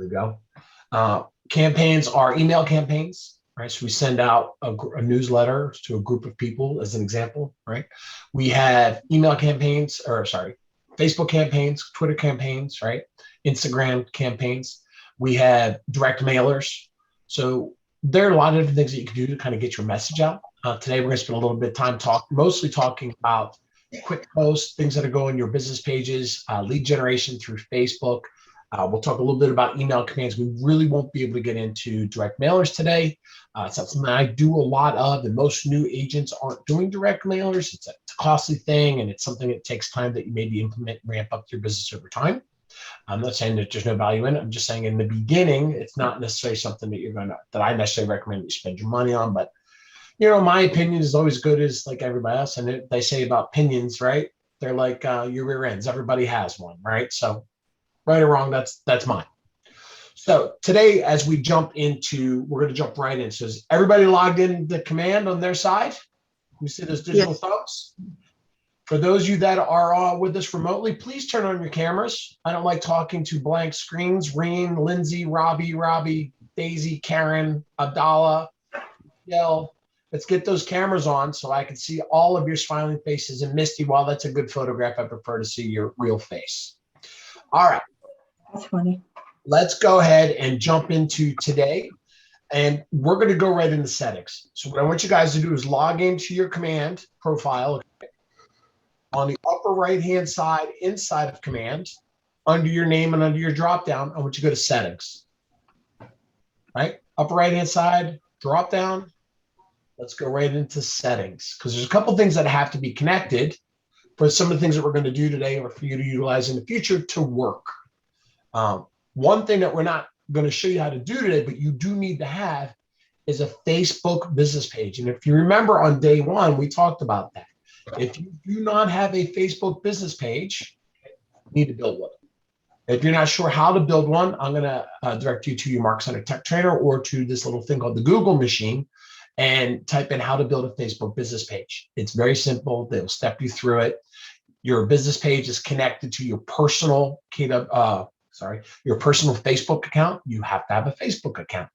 There we go. Campaigns are email campaigns, right? So we send out a newsletter to a group of people as an example, right? We have email campaigns, or sorry, Facebook campaigns, Twitter campaigns, right? Instagram campaigns. We have direct mailers. So there are a lot of different things that you can do to kind of get your message out. Today, we're going to spend a little bit of time mostly talking about quick posts, things that are going your business pages, lead generation through Facebook. We'll talk a little bit about email commands. We really won't be able to get into direct mailers today. It's not something I do a lot of, and most new agents aren't doing direct mailers. It's a costly thing, and it's something that takes time that you maybe implement and ramp up your business over time. I'm not saying that there's no value in it. I'm just saying in the beginning, it's not necessarily something that I necessarily recommend you spend your money on. But, my opinion is always good as like everybody else. And they say about opinions, right? They're like your rear ends. Everybody has one, right? So right or wrong, that's mine. So today, as we we're going to jump right in. So is everybody logged in the command on their side? We see those digital thumbs. For those of you that are with us remotely, please turn on your cameras. I don't like talking to blank screens. Reen, Lindsay, Robbie, Daisy, Karen, Abdallah, Yell. Let's get those cameras on so I can see all of your smiling faces. And Misty, while that's a good photograph, I prefer to see your real face. All right. That's funny. Let's go ahead and jump into today. And we're going to go right into settings. So what I want you guys to do is log into your command profile. Okay? On the upper right-hand side, inside of command, under your name and under your drop-down, I want you to go to settings. Right? Upper right-hand side, drop-down. Let's go right into settings because there's a couple things that have to be connected for some of the things that we're going to do today or for you to utilize in the future to work. One thing that we're not going to show you how to do today, but you do need to have is a Facebook business page. And if you remember on day one, we talked about that. If you do not have a Facebook business page, you need to build one. If you're not sure how to build one, I'm going to direct you to your Mark Center Tech Trainer or to this little thing called the Google machine and type in how to build a Facebook business page. It's very simple. They'll step you through it. Your business page is connected to your personal your personal Facebook account. You have to have a Facebook account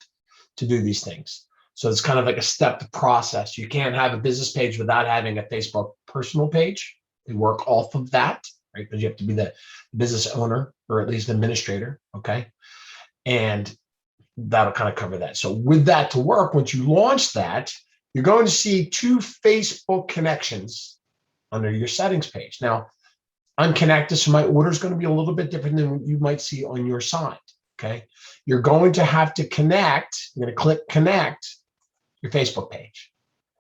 to do these things. So it's kind of like a stepped process. You can't have a business page without having a Facebook personal page. They work off of that, right? Because you have to be the business owner or at least administrator, okay? And that'll kind of cover that. So with that to work, once you launch that, you're going to see two Facebook connections under your settings page. Now, I'm connected, so my order is going to be a little bit different than what you might see on your side, okay? You're going to have to connect. You're going to click connect your Facebook page.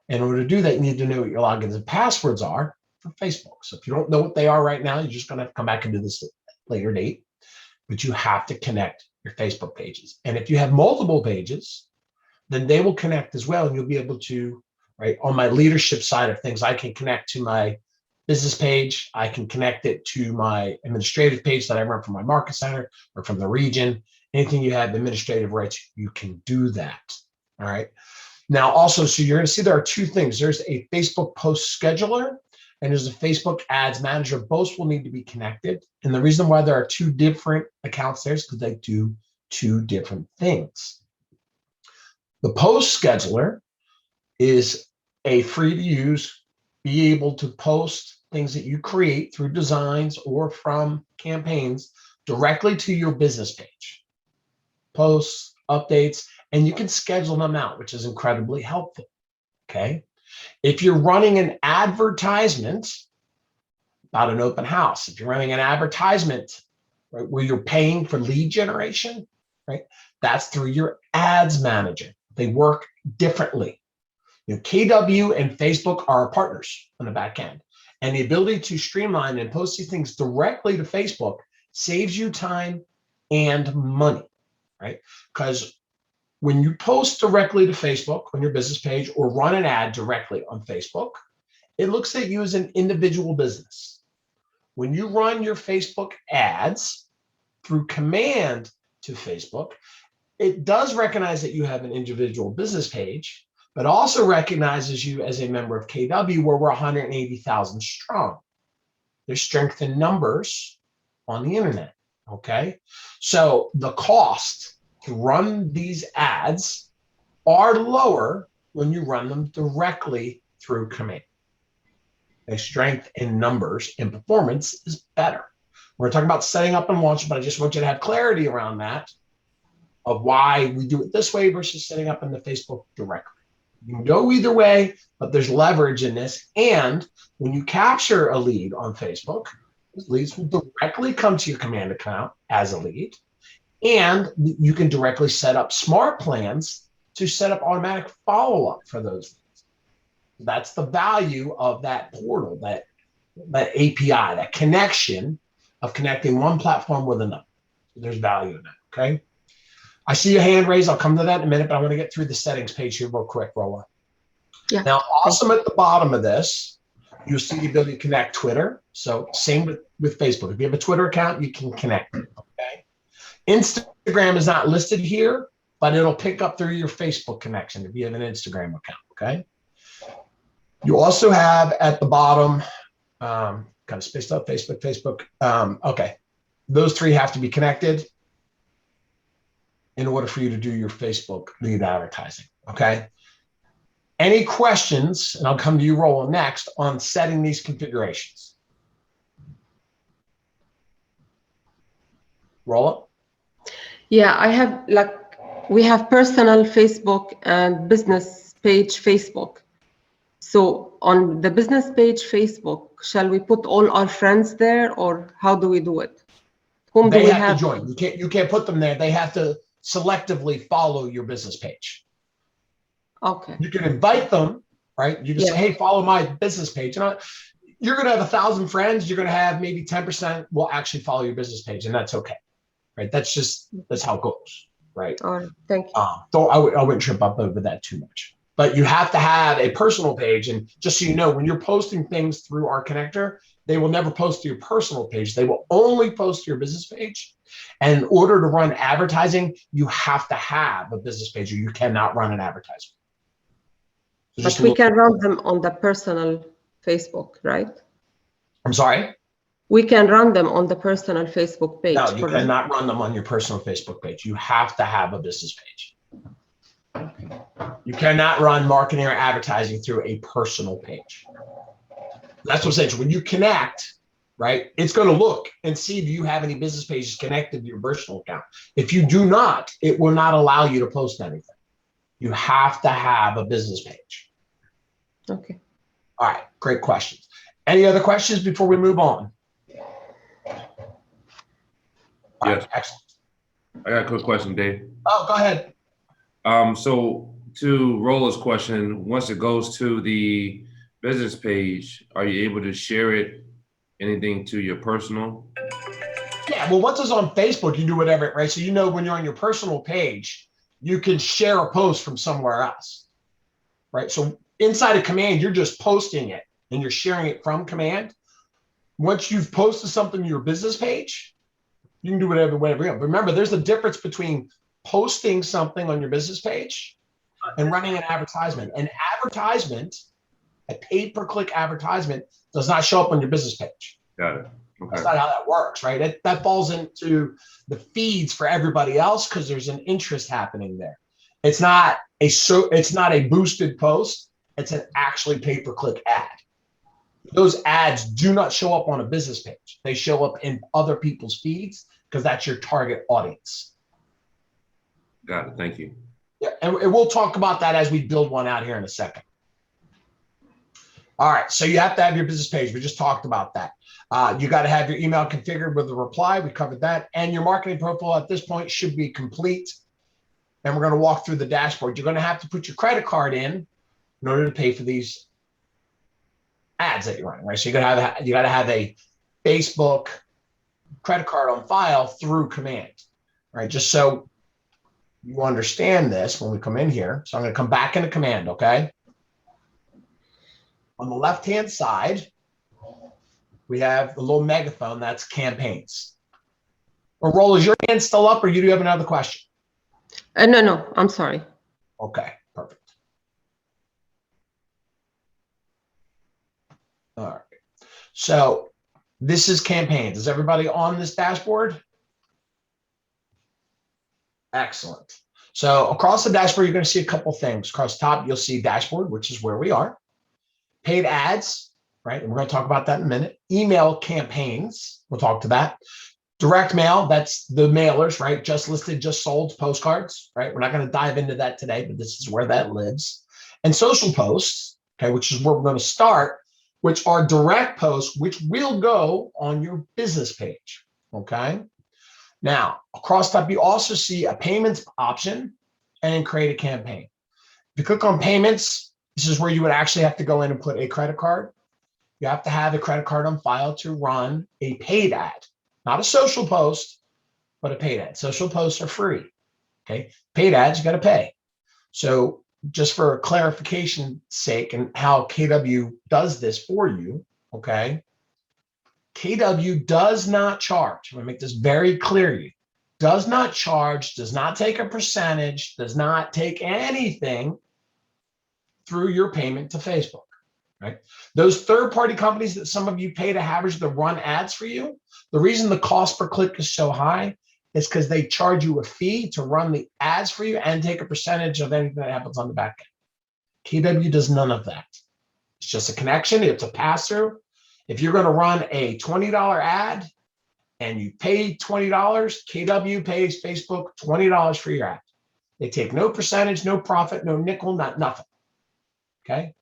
In order to do that, you need to know what your logins and passwords are for Facebook. So if you don't know what they are right now, you're just going to have to come back and do this at a later date, but you have to connect your Facebook pages. And if you have multiple pages, then they will connect as well. And you'll be able to, right, on my leadership side of things, I can connect to my business page. I can connect it to my administrative page that I run from my market center or from the region. Anything you have administrative rights, you can do that. All right. Now, also, so you're going to see there are two things. There's a Facebook post scheduler and there's a Facebook ads manager. Both will need to be connected. And the reason why there are two different accounts there is because they do two different things. The post scheduler is a free to use, be able to post things that you create through designs or from campaigns directly to your business page. Posts, updates, and you can schedule them out, which is incredibly helpful, okay? If you're running an advertisement about an open house, if you're running an advertisement, right, where you're paying for lead generation, right, that's through your ads manager. They work differently. KW and Facebook are our partners on the back end. And the ability to streamline and post these things directly to Facebook saves you time and money, right? Because when you post directly to Facebook on your business page or run an ad directly on Facebook, it looks at you as an individual business. When you run your Facebook ads through command to Facebook, it does recognize that you have an individual business page, but also recognizes you as a member of KW, where we're 180,000 strong. There's strength in numbers on the internet. Okay. So the cost to run these ads are lower when you run them directly through command. The strength in numbers and performance is better. We're talking about setting up and launching, but I just want you to have clarity around that of why we do it this way versus setting up in the Facebook directly. You can go either way, but there's leverage in this. And when you capture a lead on Facebook, those leads will directly come to your command account as a lead. And you can directly set up smart plans to set up automatic follow-up for those leads. That's the value of that portal, that API, that connection of connecting one platform with another. There's value in that, okay? I see your hand raised. I'll come to that in a minute, but I want to get through the settings page here real quick, Rolla. Yeah. Now, awesome at the bottom of this, you'll see the ability to connect Twitter. So same with Facebook. If you have a Twitter account, you can connect it, okay? Instagram is not listed here, but it'll pick up through your Facebook connection if you have an Instagram account, okay? You also have at the bottom, kind of spaced out, Facebook. Okay, those three have to be connected in order for you to do your Facebook lead advertising, okay? Any questions, and I'll come to you, Roland, next on setting these configurations. Roland? Yeah, I have we have personal Facebook and business page Facebook. So on the business page Facebook, shall we put all our friends there, or how do we do it? Whom do we have to join? You can't put them there. They have to selectively follow your business page. Okay. You can invite them, right? You can say, hey, follow my business page. And you're going to have 1,000 friends. You're going to have maybe 10% will actually follow your business page, and that's okay, right? That's how it goes, right? All right. Thank you. I wouldn't trip up over that too much. But you have to have a personal page. And just so you know, when you're posting things through our connector, they will never post to your personal page. They will only post to your business page. And in order to run advertising, you have to have a business page, or you cannot run an advertisement. So but we can run them on the personal Facebook, right? I'm sorry? We can run them on the personal Facebook page. No, you cannot run them on your personal Facebook page. You have to have a business page. You cannot run marketing or advertising through a personal page. That's what I'm saying. So when you connect, right, it's going to look and see, do you have any business pages connected to your personal account? If you do not, it will not allow you to post anything. You have to have a business page. Okay. All right. Great questions. Any other questions before we move on? Yes. Right, excellent. I got a quick question, Dave. Oh, go ahead. So to Rolla's question, once it goes to the business page, are you able to share anything to your personal? Yeah, well, once it's on Facebook, you do whatever, right? So when you're on your personal page, you can share a post from somewhere else, right? So inside of command, you're just posting it and you're sharing it from command. Once you've posted something to your business page, you can do whatever you want. But remember, there's a difference between posting something on your business page and running an advertisement. An advertisement, a pay-per-click advertisement, does not show up on your business page. Got it. Okay. That's not how that works, right? That falls into the feeds for everybody else because there's an interest happening there. It's not a boosted post. It's an actually pay-per-click ad. Those ads do not show up on a business page. They show up in other people's feeds because that's your target audience. Got it. Thank you. Yeah, and we'll talk about that as we build one out here in a second. All right, so you have to have your business page. We just talked about that. You got to have your email configured with a reply. We covered that. And your marketing profile at this point should be complete. And we're going to walk through the dashboard. You're going to have to put your credit card in order to pay for these ads that you're running, right? So you got to have a Facebook credit card on file through command, right? Just so you understand this when we come in here. So I'm going to come back into command, okay? On the left-hand side, we have the little megaphone, that's campaigns. Well, Roll, is your hand still up or you do have another question? No, I'm sorry. Okay, perfect. All right. So this is campaigns. Is everybody on this dashboard? Excellent. So across the dashboard, you're going to see a couple things. Across the top, you'll see dashboard, which is where we are. Paid ads, right? And we're going to talk about that in a minute. Email campaigns, we'll talk to that. Direct mail, that's the mailers, right? Just listed, just sold postcards, right? We're not going to dive into that today, but this is where that lives. And social posts, okay, which is where we're going to start, which are direct posts, which will go on your business page, okay? Now, across top, you also see a payments option and create a campaign. If you click on payments, this is where you would actually have to go in and put a credit card. You have to have a credit card on file to run a paid ad, not a social post, but a paid ad. Social posts are free, okay? Paid ads, you got to pay. So just for clarification's sake and how KW does this for you, okay? KW does not charge. I'm going to make this very clear to you. Does not charge, does not take a percentage, does not take anything through your payment to Facebook, right? Those third-party companies that some of you pay to have to run ads for you, the reason the cost per click is so high is because they charge you a fee to run the ads for you and take a percentage of anything that happens on the back end. KW does none of that. It's just a connection. It's a pass-through. If you're going to run a $20 ad and you pay $20, KW pays Facebook $20 for your ad. They take no percentage, no profit, no nickel, not nothing. Okay?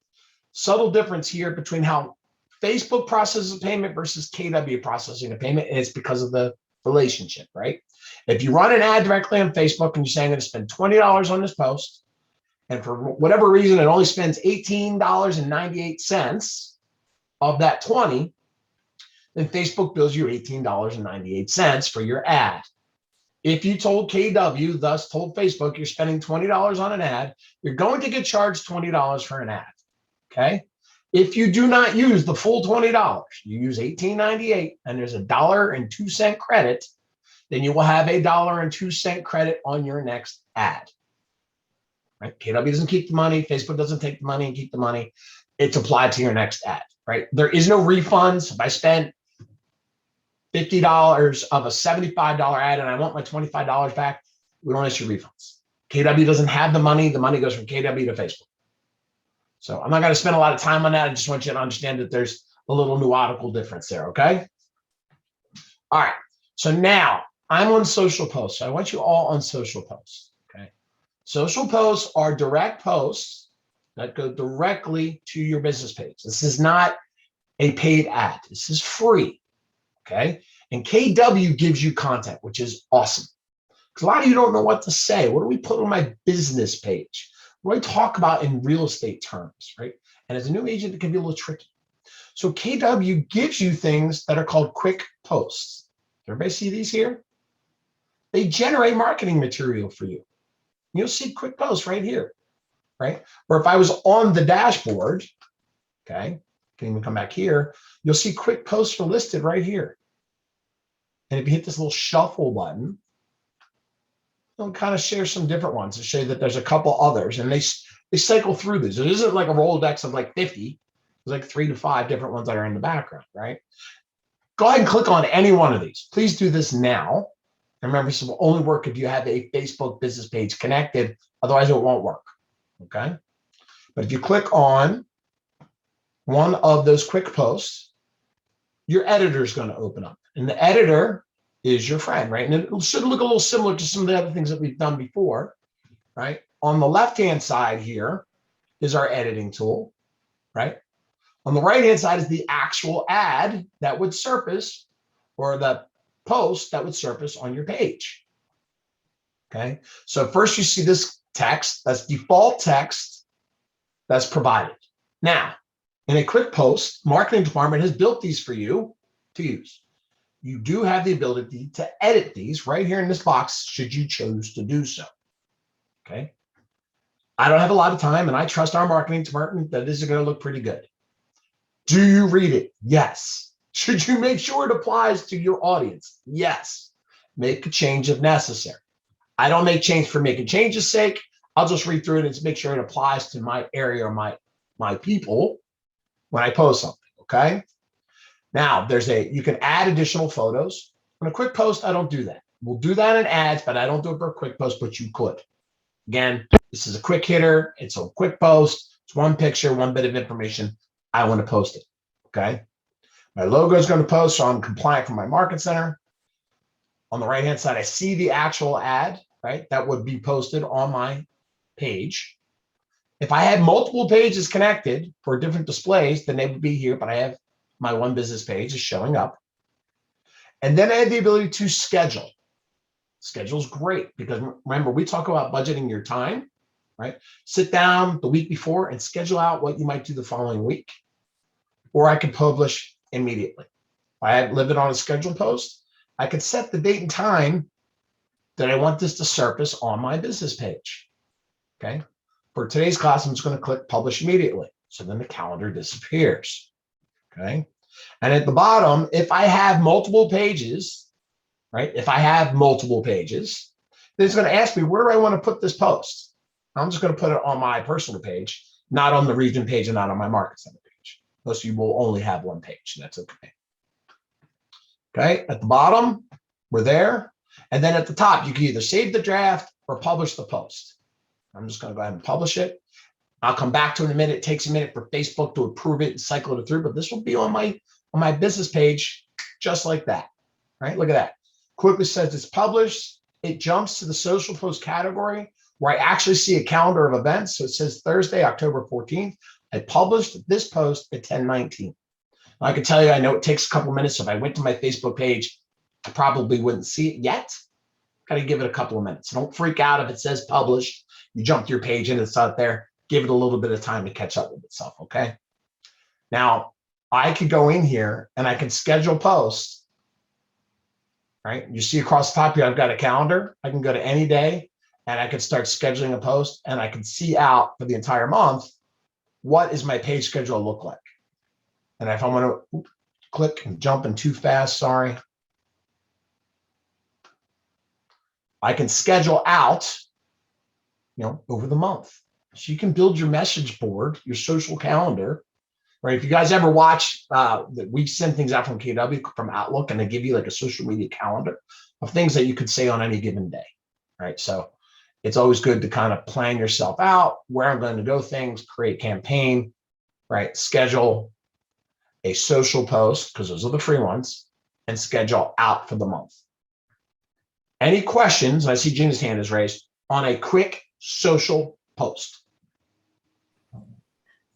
Subtle difference here between how Facebook processes a payment versus KW processing a payment, and it's because of the relationship, right? If you run an ad directly on Facebook and you're saying I'm going to spend $20 on this post, and for whatever reason it only spends $18.98 of that 20, then Facebook bills you $18.98 for your ad. If you told KW, thus told Facebook, you're spending $20 on an ad, you're going to get charged $20 for an ad, okay? If you do not use the full $20, you use $18.98 and there's $1.02 credit, then you will have $1.02 credit on your next ad, right? KW doesn't keep the money. Facebook doesn't take the money and keep the money. It's applied to your next ad, right? There is no refunds. If I spent $50 of a $75 ad and I want my $25 back, we don't issue refunds. KW doesn't have the money. The money goes from KW to Facebook. So I'm not going to spend a lot of time on that. I just want you to understand that there's a little nuantical difference there, okay? All right. So now I'm on social posts. So I want you all on social posts, okay? Social posts are direct posts that go directly to your business page. This is not a paid ad. This is free, okay? And KW gives you content, which is awesome. Because a lot of you don't know what to say. What do we put on my business page? What do I talk about in real estate terms, right? And as a new agent, it can be a little tricky. So KW gives you things that are called quick posts. Everybody see these here? They generate marketing material for you. You'll see quick posts right here, right? Or if I was on the dashboard, okay, can even come back here, you'll see quick posts are listed right here. And if you hit this little shuffle button, it'll kind of share some different ones to show you that there's a couple others, and they cycle through these. It isn't like a Rolodex of like 50. There's like 3 to 5 different ones that are in the background, right? Go ahead and click on any one of these. Please do this now. And remember, this will only work if you have a Facebook business page connected. Otherwise, it won't work, okay? But if you click on one of those quick posts, your editor is going to open up. And the editor is your friend, right? And it should look a little similar to some of the other things that we've done before, right? On the left-hand side here is our editing tool, right? On the right-hand side is the actual ad that would surface, or the post that would surface on your page, okay? So first you see this text, that's default text that's provided. Now, in a quick post, marketing department has built these for you to use. You do have the ability to edit these right here in this box should you choose to do so, okay? I don't have a lot of time, and I trust our marketing department that this is going to look pretty good. Do you read it? Yes. Should you make sure it applies to your audience? Yes. Make a change if necessary. I don't make change for making change's sake. I'll just read through it and make sure it applies to my area or my people when I post something, okay? Now, you can add additional photos. On a quick post, I don't do that. We'll do that in ads, but I don't do it for a quick post, but you could. Again, this is a quick hitter. It's a quick post. It's one picture, one bit of information. I want to post it. Okay. My logo is going to post, so I'm compliant from my market center. On the right-hand side, I see the actual ad, right? That would be posted on my page. If I had multiple pages connected for different displays, then they would be here, but I have my one business page is showing up. And then I have the ability to schedule. Schedule is great because remember, we talk about budgeting your time, right? Sit down the week before and schedule out what you might do the following week. Or I could publish immediately. If I live it on a scheduled post, I could set the date and time that I want this to surface on my business page. Okay. For today's class, I'm just going to click publish immediately. So then the calendar disappears. Okay. And at the bottom, if I have multiple pages, right? If I have multiple pages, then it's going to ask me, where do I want to put this post? I'm just going to put it on my personal page, not on the region page and not on my market center page. Most of you will only have one page, and that's okay. Okay. At the bottom, we're there. And then at the top, you can either save the draft or publish the post. I'm just going to go ahead and publish it. I'll come back to it in a minute. It takes a minute for Facebook to approve it and cycle it through, but this will be on my business page just like that. Right? Look at that. Quickly says it's published. It jumps to the social post category where I actually see a calendar of events. So it says Thursday, October 14th. I published this post at 10:19. I can tell you, I know it takes a couple minutes. So if I went to my Facebook page, I probably wouldn't see it yet. Got to give it a couple of minutes. Don't freak out if it says published. You jump to your page and it's out there. Give it a little bit of time to catch up with itself, okay? Now, I could go in here and I can schedule posts, right? You see across the top here, I've got a calendar. I can go to any day and I can start scheduling a post and I can see out for the entire month, what is my page schedule look like? And if I want to click and jumping too fast, sorry. I can schedule out, over the month. So you can build your message board, your social calendar, right? If you guys ever watch, we send things out from KW, from Outlook, and they give you like a social media calendar of things that you could say on any given day, right? So it's always good to kind of plan yourself out, where I'm going to go things, create campaign, right? Schedule a social post, because those are the free ones, and schedule out for the month. Any questions? I see Gina's hand is raised on a quick social post.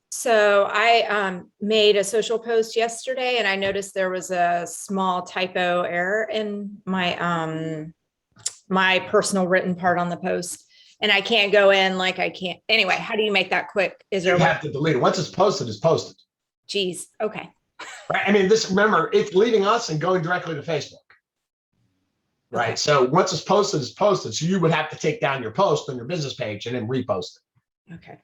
So I made a social post yesterday and I noticed there was a small typo error in my my personal written part on the post, and I can't go in like I can't. Anyway, how do you make that quick? Is there You have to delete it. Once it's posted, it's posted. Geez. Okay. Right. I mean, remember, it's leaving us and going directly to Facebook. Right. Okay. So once it's posted, it's posted. So you would have to take down your post on your business page and then repost it. Okay.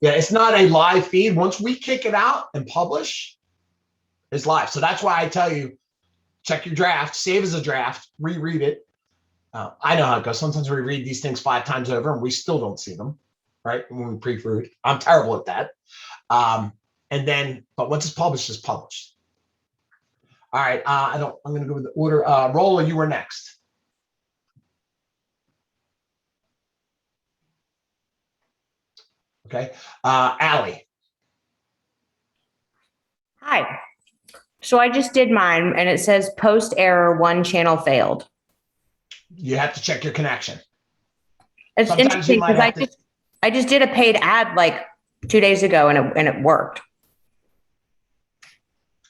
Yeah, it's not a live feed. Once we kick it out and publish, it's live. So that's why I tell you, check your draft, save as a draft, reread it. I know how it goes. Sometimes we read these things 5 times over and we still don't see them, right? When we proofread. I'm terrible at that. But once it's published, it's published. All right. I'm going to go with the order. Rolla, you were next. Okay. Allie. Hi. So I just did mine and it says post error, one channel failed. You have to check your connection. It's Sometimes interesting you might because have I just did a paid ad like 2 days ago and it worked.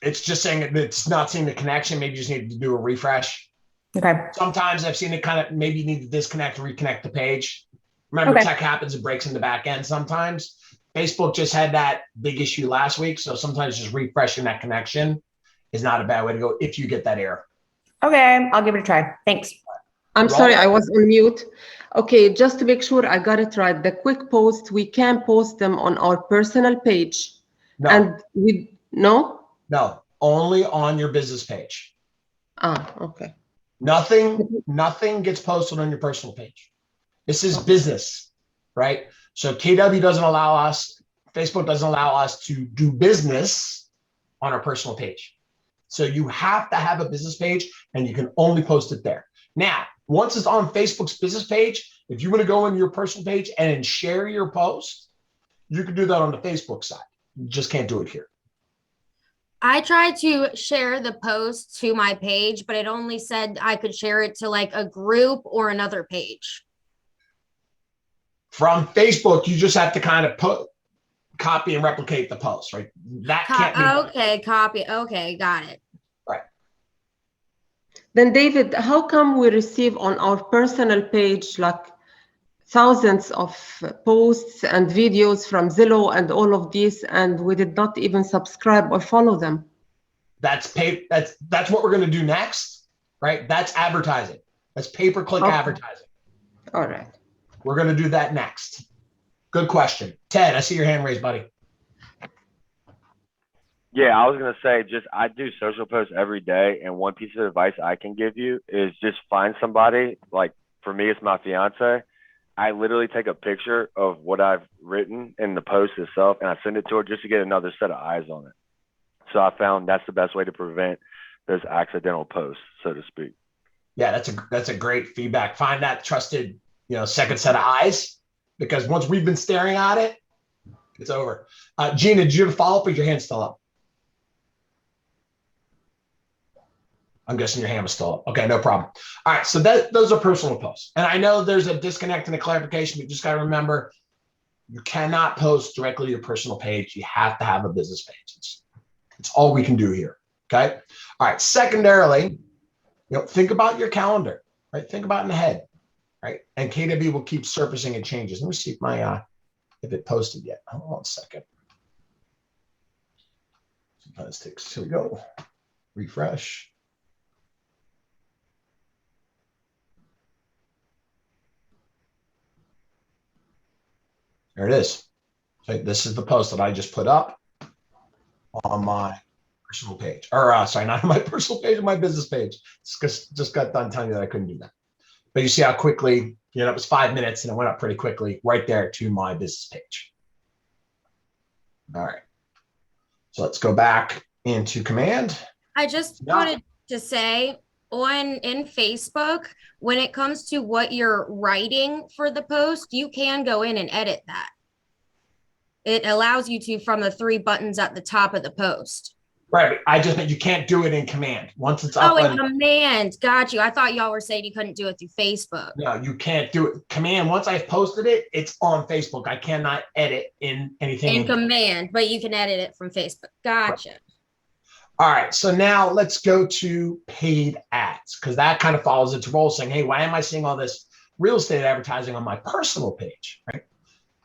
It's just saying it's not seeing the connection. Maybe you just need to do a refresh. Okay. Sometimes I've seen it kind of, maybe you need to disconnect, reconnect the page. Remember, Okay. tech happens, it breaks in the back end sometimes. Facebook just had that big issue last week. So sometimes just refreshing that connection is not a bad way to go if you get that error. Okay. I'll give it a try. Thanks. I'm Roll. sorry, I was on mute. Okay, just to make sure I got it right, the quick posts, we can post them on our personal page. No, And no? no, only on your business page. Okay. Nothing gets posted on your personal page. This is business, right? So KW doesn't allow us, Facebook doesn't allow us to do business on our personal page. So you have to have a business page and you can only post it there. Now, Once it's on Facebook's business page, if you want to go into your personal page and share your post, you can do that on the Facebook side. You just can't do it here. I tried to share the post to my page, but it only said I could share it to like a group or another page. From Facebook, you just have to kind of copy and replicate the post, right? That can't be done. Okay, copy. Okay, got it. Right. Then David, how come we receive on our personal page like thousands of posts and videos from Zillow and all of these, and we did not even subscribe or follow them? That's what we're going to do next, right? That's advertising. That's pay-per-click advertising. All right. We're going to do that next. Good question. Ted, I see your hand raised, buddy. Yeah, I was going to say, I do social posts every day. And one piece of advice I can give you is just find somebody. Like for me, it's my fiance. I literally take a picture of what I've written in the post itself, and I send it to her just to get another set of eyes on it. So I found that's the best way to prevent those accidental posts, so to speak. Yeah, that's a great feedback. Find that trusted, second set of eyes, because once we've been staring at it, it's over. Gina, did you have a follow-up or your hand still up? I'm guessing your hand was still up. Okay, no problem. All right, so those are personal posts. And I know there's a disconnect and a clarification, but you just got to remember, you cannot post directly to your personal page. You have to have a business page. It's all we can do here, okay? All right, secondarily, think about your calendar, right? Think about it in the head, right? And KW will keep surfacing and changes. Let me see if it posted yet. Hold on a second. Sometimes it takes, here we go. Refresh. There it is. So this is the post that I just put up on my personal page. Or sorry, not on my personal page, on my business page. Just got done telling you that I couldn't do that. But you see how quickly, it was 5 minutes and it went up pretty quickly right there to my business page. All right. So let's go back into command. I just wanted to say in Facebook, when it comes to what you're writing for the post, you can go in and edit that. It allows you to from the 3 buttons at the top of the post. Right. I just meant you can't do it in command. Once it's up. Oh, in command. Got you. I thought y'all were saying you couldn't do it through Facebook. No, you can't do it. Command, once I've posted it, it's on Facebook. I cannot edit in anything. In command, but you can edit it from Facebook. Gotcha. Right. All right. So now let's go to paid ads, because that kind of follows its role, saying, hey, why am I seeing all this real estate advertising on my personal page, right?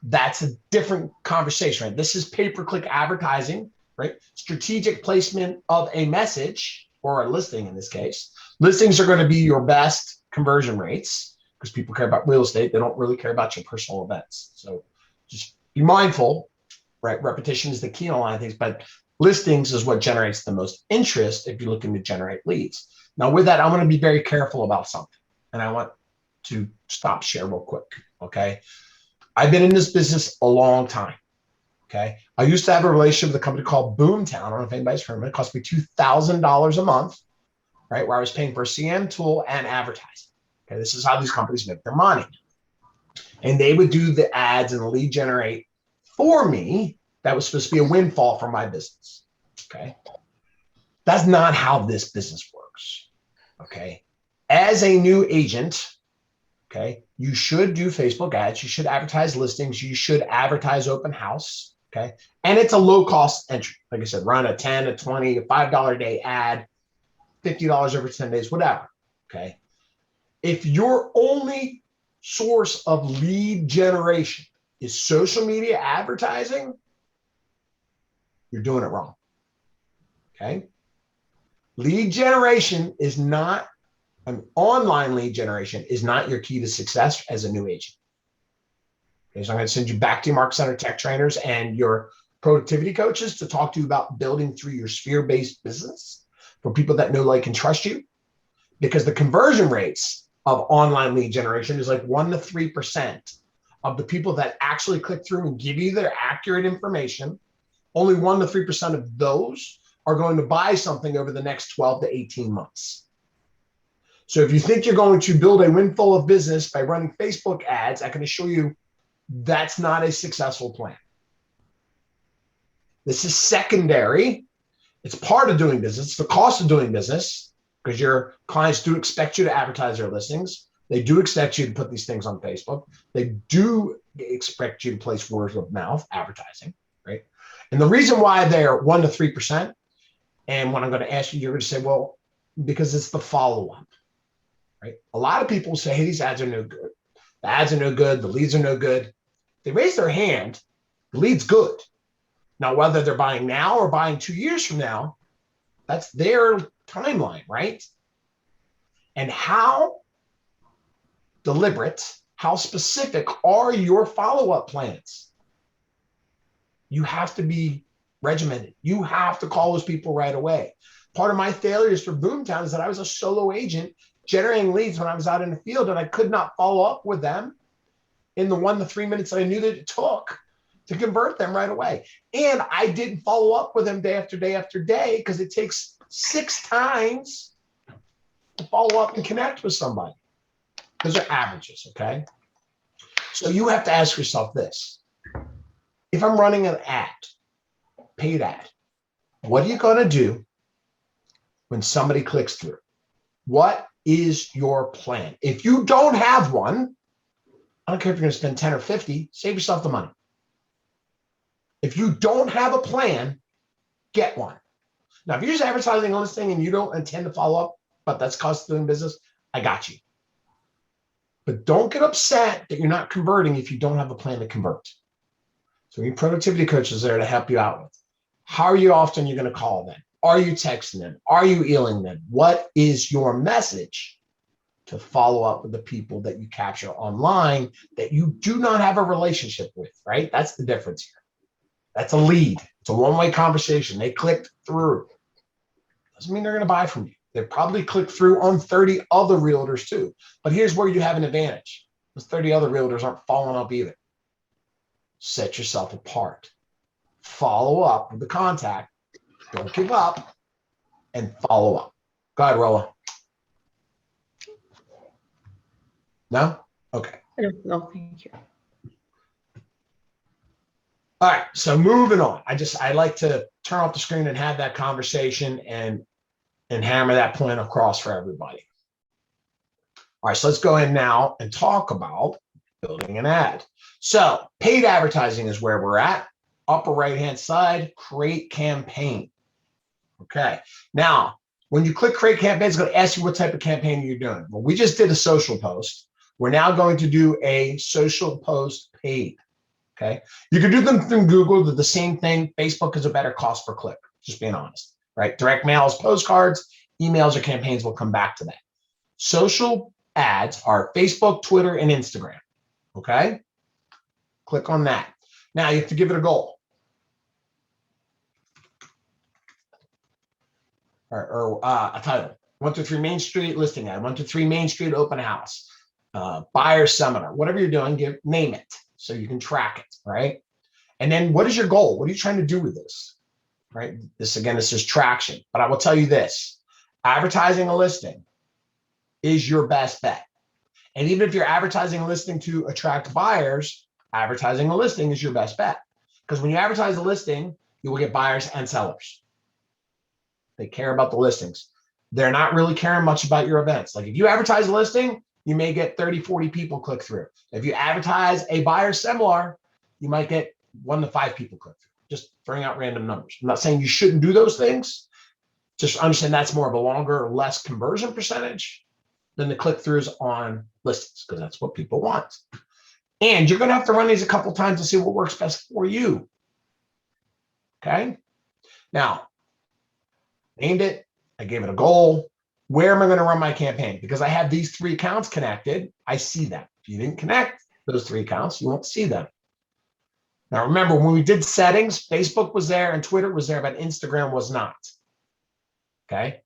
That's a different conversation, right? This is pay-per-click advertising, right? Strategic placement of a message or a listing in this case. Listings are going to be your best conversion rates because people care about real estate. They don't really care about your personal events. So just be mindful, right? Repetition is the key on a lot of things, but listings is what generates the most interest if you're looking to generate leads. Now with that, I'm going to be very careful about something, and I want to stop share real quick, okay? I've been in this business a long time. Okay. I used to have a relationship with a company called Boomtown. I don't know if anybody's heard of it. It cost me $2,000 a month, right? Where I was paying for a CM tool and advertising. Okay. This is how these companies make their money. And they would do the ads and the lead generate for me. That was supposed to be a windfall for my business. Okay. That's not how this business works. Okay. As a new agent, okay, you should do Facebook ads. You should advertise listings. You should advertise open house. Okay. And it's a low cost entry. Like I said, run a 10, a 20, a $5 a day ad, $50 over 10 days, whatever. Okay. If your only source of lead generation is social media advertising, you're doing it wrong. Okay. Lead generation is not, online lead generation is not your key to success as a new agent. Okay, so I'm going to send you back to your Market Center tech trainers and your productivity coaches to talk to you about building through your sphere-based business for people that know, like, and trust you, because the conversion rates of online lead generation is like 1 to 3% of the people that actually click through and give you their accurate information. Only 1 to 3% of those are going to buy something over the next 12 to 18 months. So if you think you're going to build a windfall of business by running Facebook ads, I can assure you that's not a successful plan. This is secondary. It's part of doing business. It's the cost of doing business because your clients do expect you to advertise their listings. They do expect you to put these things on Facebook. They do expect you to place word of mouth advertising, right? And the reason why they're 1 to 3%, and when I'm going to ask you, you're going to say, well, because it's the follow-up, right? A lot of people say, hey, these ads are no good. The ads are no good. The leads are no good. They raise their hand. The lead's good. Now, whether they're buying now or buying 2 years from now, that's their timeline, right? And how deliberate, how specific are your follow-up plans? You have to be regimented. You have to call those people right away. Part of my failures for Boomtown is that I was a solo agent generating leads when I was out in the field, and I could not follow up with them in the 1 to 3 minutes that I knew that it took to convert them right away. And I didn't follow up with them day after day after day because it takes 6 times to follow up and connect with somebody. Those are averages, okay? So you have to ask yourself this. If I'm running an ad, paid ad, what are you going to do when somebody clicks through? What is your plan? If you don't have one, I don't care if you're going to spend 10 or 50, save yourself the money. If you don't have a plan, get one. Now, if you're just advertising on this thing and you don't intend to follow up, but that's cost of doing business, I got you. But don't get upset that you're not converting if you don't have a plan to convert. So your productivity coach is there to help you out with. How are you often you're going to call them? Are you texting them? Are you emailing them? What is your message to follow up with the people that you capture online that you do not have a relationship with, right? That's the difference here. That's a lead. It's a one-way conversation. They clicked through. Doesn't mean they're going to buy from you. They probably clicked through on 30 other realtors too. But here's where you have an advantage. Those 30 other realtors aren't following up either. Set yourself apart. Follow up with the contact. Don't give up and follow up. Go ahead, Rolla. No? Okay. No, thank you. All right, so moving on. I like to turn off the screen and have that conversation and hammer that point across for everybody. All right, so let's go in now and talk about building an ad. So paid advertising is where we're at. Upper right-hand side, create campaign. Okay, now when you click create campaign, it's going to ask you what type of campaign you're doing. Well, we just did a social post. We're now going to do a social post paid. Okay, you can do them through Google. They're the same thing. Facebook is a better cost per click, just being honest, right? Direct mails, postcards, emails, or campaigns. We'll come back to that. Social ads are Facebook, Twitter, and Instagram. Okay, click on that. Now you have to give it a goal. Or a title. 123 Main Street listing ad. 123 Main Street open house. Buyer seminar. Whatever you're doing, name it so you can track it, right? And then what is your goal? What are you trying to do with this, right? This is traction. But I will tell you this, advertising a listing is your best bet. And even if you're advertising a listing to attract buyers, advertising a listing is your best bet. Because when you advertise a listing, you will get buyers and sellers. They care about the listings. They're not really caring much about your events. Like if you advertise a listing, you may get 30, 40 people click through. If you advertise a buyer seminar, you might get 1 to 5 people click through. Just throwing out random numbers. I'm not saying you shouldn't do those things. Just understand that's more of a longer or less conversion percentage than the click-throughs on listings, because that's what people want. And you're going to have to run these a couple times to see what works best for you. Okay? Now, named it. I gave it a goal. Where am I going to run my campaign? Because I have these 3 accounts connected. I see them. If you didn't connect those 3 accounts, you won't see them. Now, remember, when we did settings, Facebook was there and Twitter was there, but Instagram was not. Okay?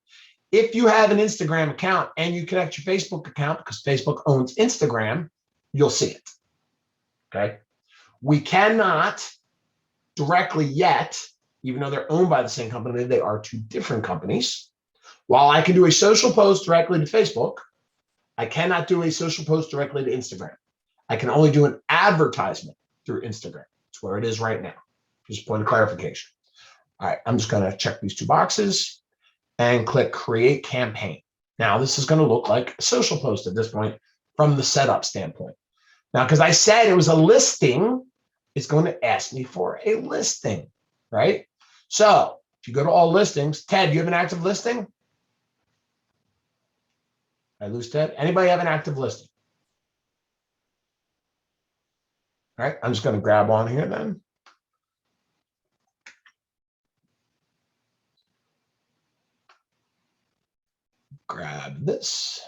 If you have an Instagram account and you connect your Facebook account, because Facebook owns Instagram, you'll see it. Okay? We cannot directly yet, even though they're owned by the same company, they are 2 different companies. While I can do a social post directly to Facebook, I cannot do a social post directly to Instagram. I can only do an advertisement through Instagram. It's where it is right now. Just point of clarification. All right, I'm just going to check these 2 boxes and click create campaign. Now this is going to look like a social post at this point from the setup standpoint. Now, because I said it was a listing, it's going to ask me for a listing, right? So if you go to all listings, Ted, do you have an active listing? I lose Ted. Anybody have an active listing? All right, I'm just going to grab on here then. Grab this.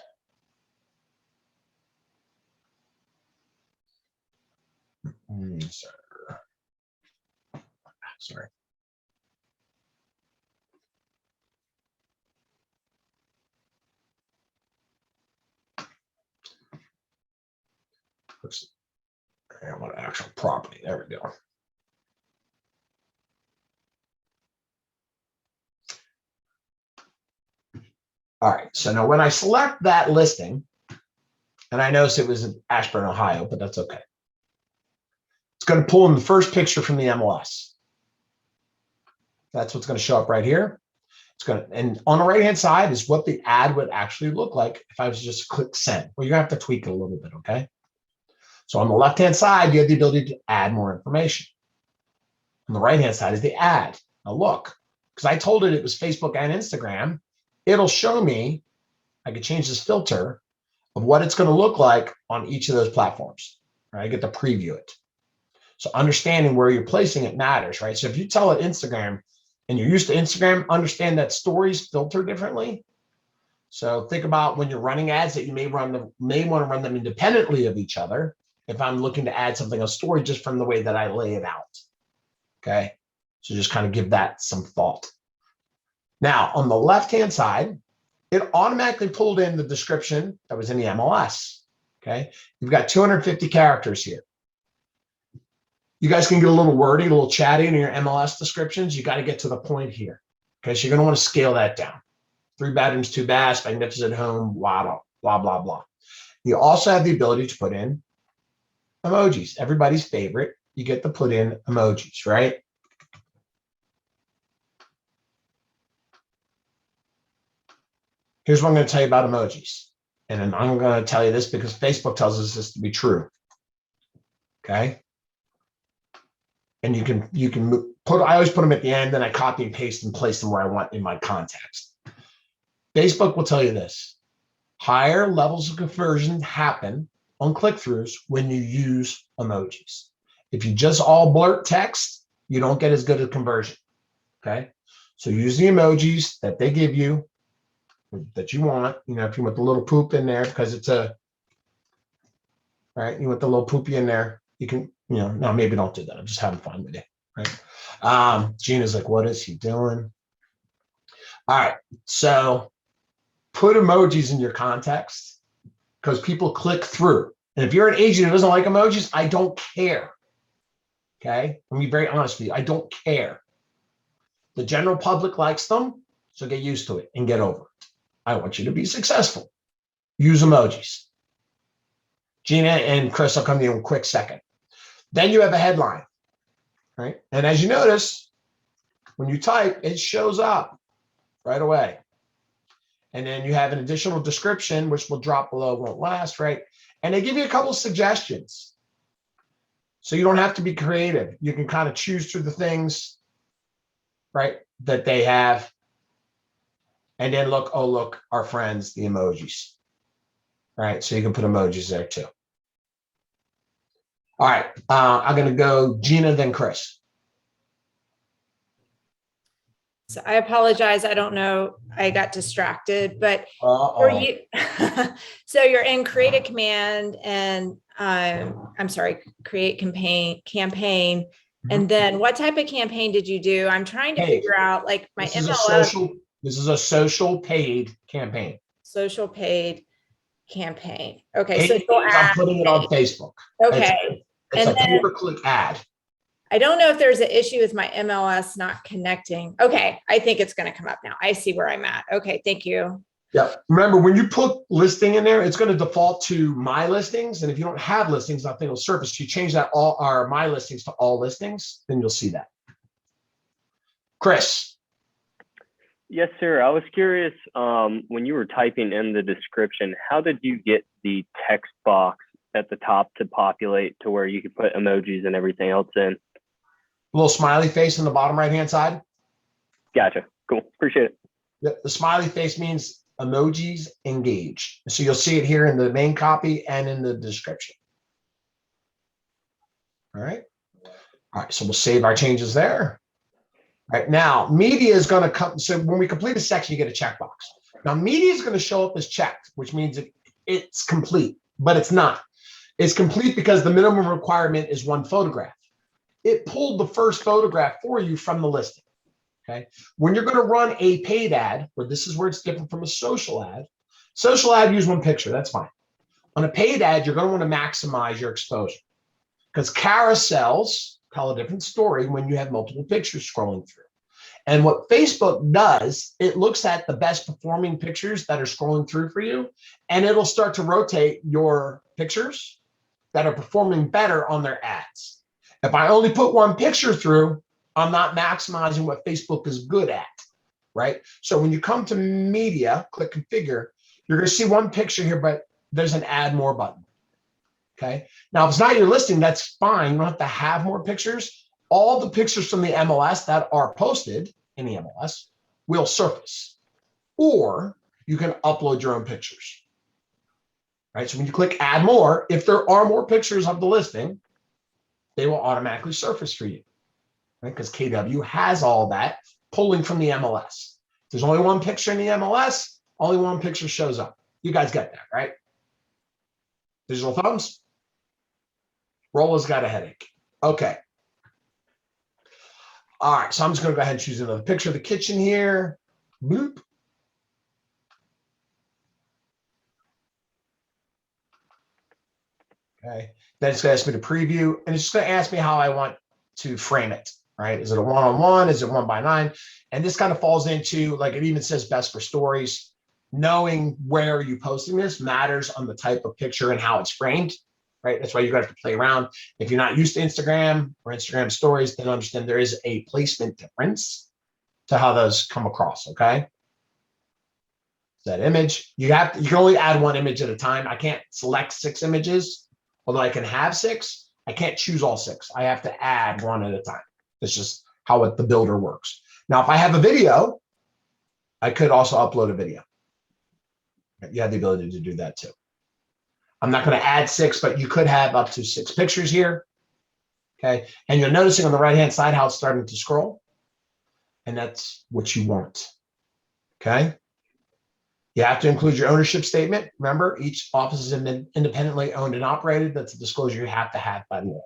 Sorry. I want an actual property. There we go. All right. So now when I select that listing, and I notice it was in Ashburn, Ohio, but that's okay. It's going to pull in the first picture from the MLS. That's what's going to show up right here. It's going to, and on the right-hand side is what the ad would actually look like if I was to just click send. Well, you're going to have to tweak it a little bit, okay? So on the left-hand side, you have the ability to add more information. On the right-hand side is the ad. Now look, because I told it was Facebook and Instagram, it'll show me, I could change this filter of what it's going to look like on each of those platforms. Right? I get to preview it. So understanding where you're placing it matters, right? So if you tell it Instagram and you're used to Instagram, understand that stories filter differently. So think about when you're running ads that you may want to run them independently of each other. If I'm looking to add something, a story, just from the way that I lay it out. Okay. So just kind of give that some thought. Now on the left-hand side, it automatically pulled in the description that was in the MLS. Okay. You've got 250 characters here. You guys can get a little wordy, a little chatty in your MLS descriptions. You got to get to the point here. Okay. So you're going to want to scale that down. 3 bedrooms, 2 baths, magnificent home, blah, blah, blah, blah. You also have the ability to put in emojis. Everybody's favorite. You get to put in emojis, right? Here's what I'm going to tell you about emojis. And then I'm going to tell you this because Facebook tells us this to be true. Okay. And you can put, I always put them at the end, then I copy and paste and place them where I want in my context. Facebook will tell you this. Higher levels of conversion happen on click-throughs when you use emojis. If you just all blurt text, you don't get as good a conversion. Okay. So use the emojis that they give you, that you want. You know, if you want the little poop in there because it's a, right, you want the little poopy in there, you can, you know, no, maybe don't do that. I'm just having fun with it, right? Gina's like, what is he doing? All right, so put emojis in your context because people click through. And if you're an agent who doesn't like emojis, I don't care. Okay, let me be very honest with you. I don't care. The general public likes them, so get used to it and get over it. I want you to be successful. Use emojis. Gina and Chris, I'll come to you in a quick second. Then you have a headline, right? And as you notice, when you type, it shows up right away. And then you have an additional description, which will drop below, won't last, right? And they give you a couple of suggestions. So you don't have to be creative. You can kind of choose through the things, right, that they have. And then look, oh, look, our friends, the emojis, right? So you can put emojis there too. All right, I'm going to go Gina, then Chris. So I apologize. I don't know. I got distracted, but for you, so you're in create a command and I'm sorry, create campaign. And then what type of campaign did you do? I'm trying to figure out like my MLS. This is a social paid campaign. Social paid campaign. Okay. So I'm putting it on Facebook. Okay. It's a pay-per-click ad. I don't know if there's an issue with my MLS not connecting. Okay. I think it's going to come up now. I see where I'm at. Okay. Thank you. Yeah. Remember, when you put listing in there, it's going to default to my listings. And if you don't have listings, nothing will surface. You change that all our my listings to all listings, then you'll see that. Chris. Yes, sir. I was curious, when you were typing in the description, how did you get the text box at the top to populate to where you could put emojis and everything else in? A little smiley face on the bottom right-hand side. Gotcha. Cool. Appreciate it. The smiley face means emojis engaged. So you'll see it here in the main copy and in the description. All right. All right. So we'll save our changes there. All right. Now, media is going to come. So when we complete a section, you get a checkbox. Now, media is going to show up as checked, which means it's complete, but it's not. It's complete because the minimum requirement is one photograph. It pulled the first photograph for you from the listing. Okay. When you're going to run a paid ad, where this is where it's different from a social ad, use one picture. That's fine. On a paid ad, you're going to want to maximize your exposure because carousels tell a different story when you have multiple pictures scrolling through. And what Facebook does, it looks at the best performing pictures that are scrolling through for you, and it'll start to rotate your pictures that are performing better on their ads. If I only put one picture through, I'm not maximizing what Facebook is good at, right? So when you come to media, click configure, you're going to see one picture here, but there's an add more button. Okay. Now, if it's not your listing, that's fine. You don't have to have more pictures. All the pictures from the MLS that are posted in the MLS will surface, or you can upload your own pictures. Right. So when you click add more, if there are more pictures of the listing, they will automatically surface for you. Right? Because KW has all that pulling from the MLS. If there's only one picture in the MLS, only one picture shows up. You guys get that, right? Digital thumbs? Rola's got a headache. Okay. All right, so I'm just going to go ahead and choose another picture of the kitchen here. Boop. Okay. Then it's going to ask me to preview, and it's just going to ask me how I want to frame it. Right? Is it a one-on-one? Is it 1:9? And this kind of falls into, like, it even says best for stories. Knowing where you're posting this matters on the type of picture and how it's framed, right? That's why you have to play around. If you're not used to Instagram or Instagram stories, then understand there is a placement difference to how those come across, okay? That image, you can only add one image at a time. I can't select 6 images, although I can have 6. I can't choose all 6. I have to add one at a time. That's just how the builder works. Now, if I have a video, I could also upload a video. You have the ability to do that too. I'm not going to add 6, but you could have up to 6 pictures here. Okay. And you're noticing on the right-hand side how it's starting to scroll. And that's what you want. Okay. You have to include your ownership statement. Remember, each office is independently owned and operated. That's a disclosure you have to have by law.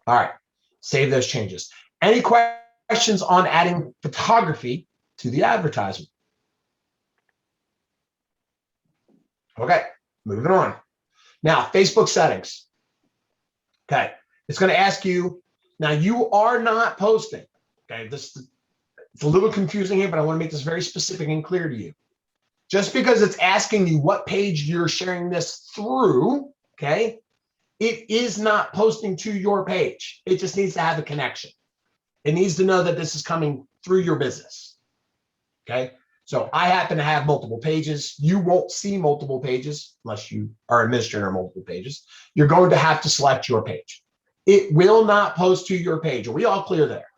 All right. Save those changes. Any questions on adding photography to the advertisement? Okay, moving on. Now, Facebook settings. Okay, it's going to ask you, now you are not posting. Okay, it's a little confusing here, but I want to make this very specific and clear to you. Just because it's asking you what page you're sharing this through, okay, it is not posting to your page. It just needs to have a connection. It needs to know that this is coming through your business. Okay. So I happen to have multiple pages. You won't see multiple pages unless you are administrator of multiple pages. You're going to have to select your page. It will not post to your page. Are we all clear there?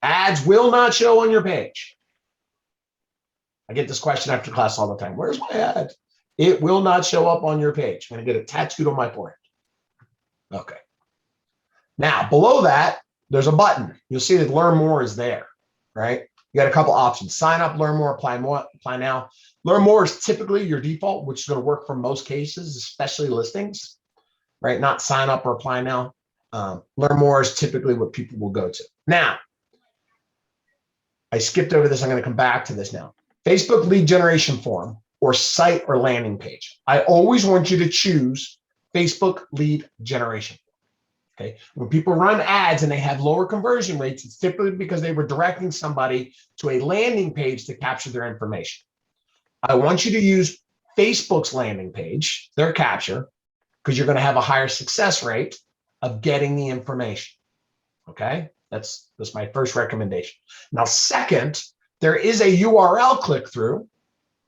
Ads will not show on your page. I get this question after class all the time. Where's my ad? It will not show up on your page. I'm going to get it tattooed on my forehead. Okay. Now, below that, there's a button. You'll see that Learn More is there, right? You got a couple options. Sign up, learn more, apply now. Learn more is typically your default, which is going to work for most cases, especially listings, right? Not sign up or apply now. Learn more is typically what people will go to. Now, I skipped over this. I'm going to come back to this now. Facebook lead generation form or site or landing page. I always want you to choose Facebook lead generation. Okay. When people run ads and they have lower conversion rates, it's typically because they were directing somebody to a landing page to capture their information. I want you to use Facebook's landing page, their capture, because you're going to have a higher success rate of getting the information. Okay, that's my first recommendation. Now, second, there is a URL click through,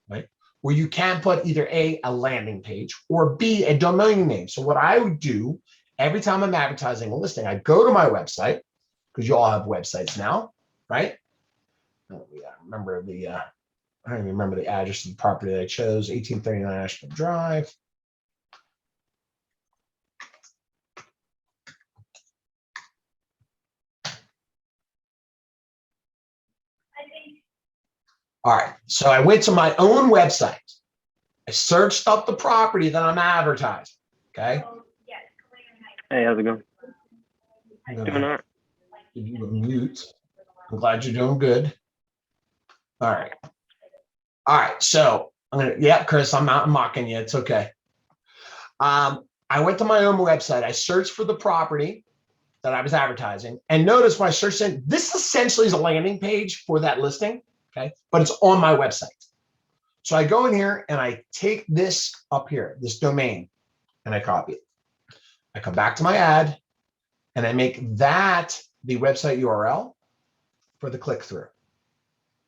right, where you can put either a landing page or B, a domain name. So what I would do every time I'm advertising a listing, I go to my website, because you all have websites now, right? Oh, yeah, remember the I don't even remember the address of the property that I chose, 1839 Ashland Drive. All right, so I went to my own website. I searched up the property that I'm advertising, okay? Hey, how's it going? I'm Doing gonna all right. give you a mute. I'm glad you're doing good. All right. All right, so I'm gonna, yeah, Chris, I'm not mocking you, it's okay. I went to my own website. I searched for the property that I was advertising, and notice when I searched in, this essentially is a landing page for that listing, okay? But it's on my website. So I go in here and I take this up here, this domain, and I copy it. I come back to my ad and I make that the website URL for the click through.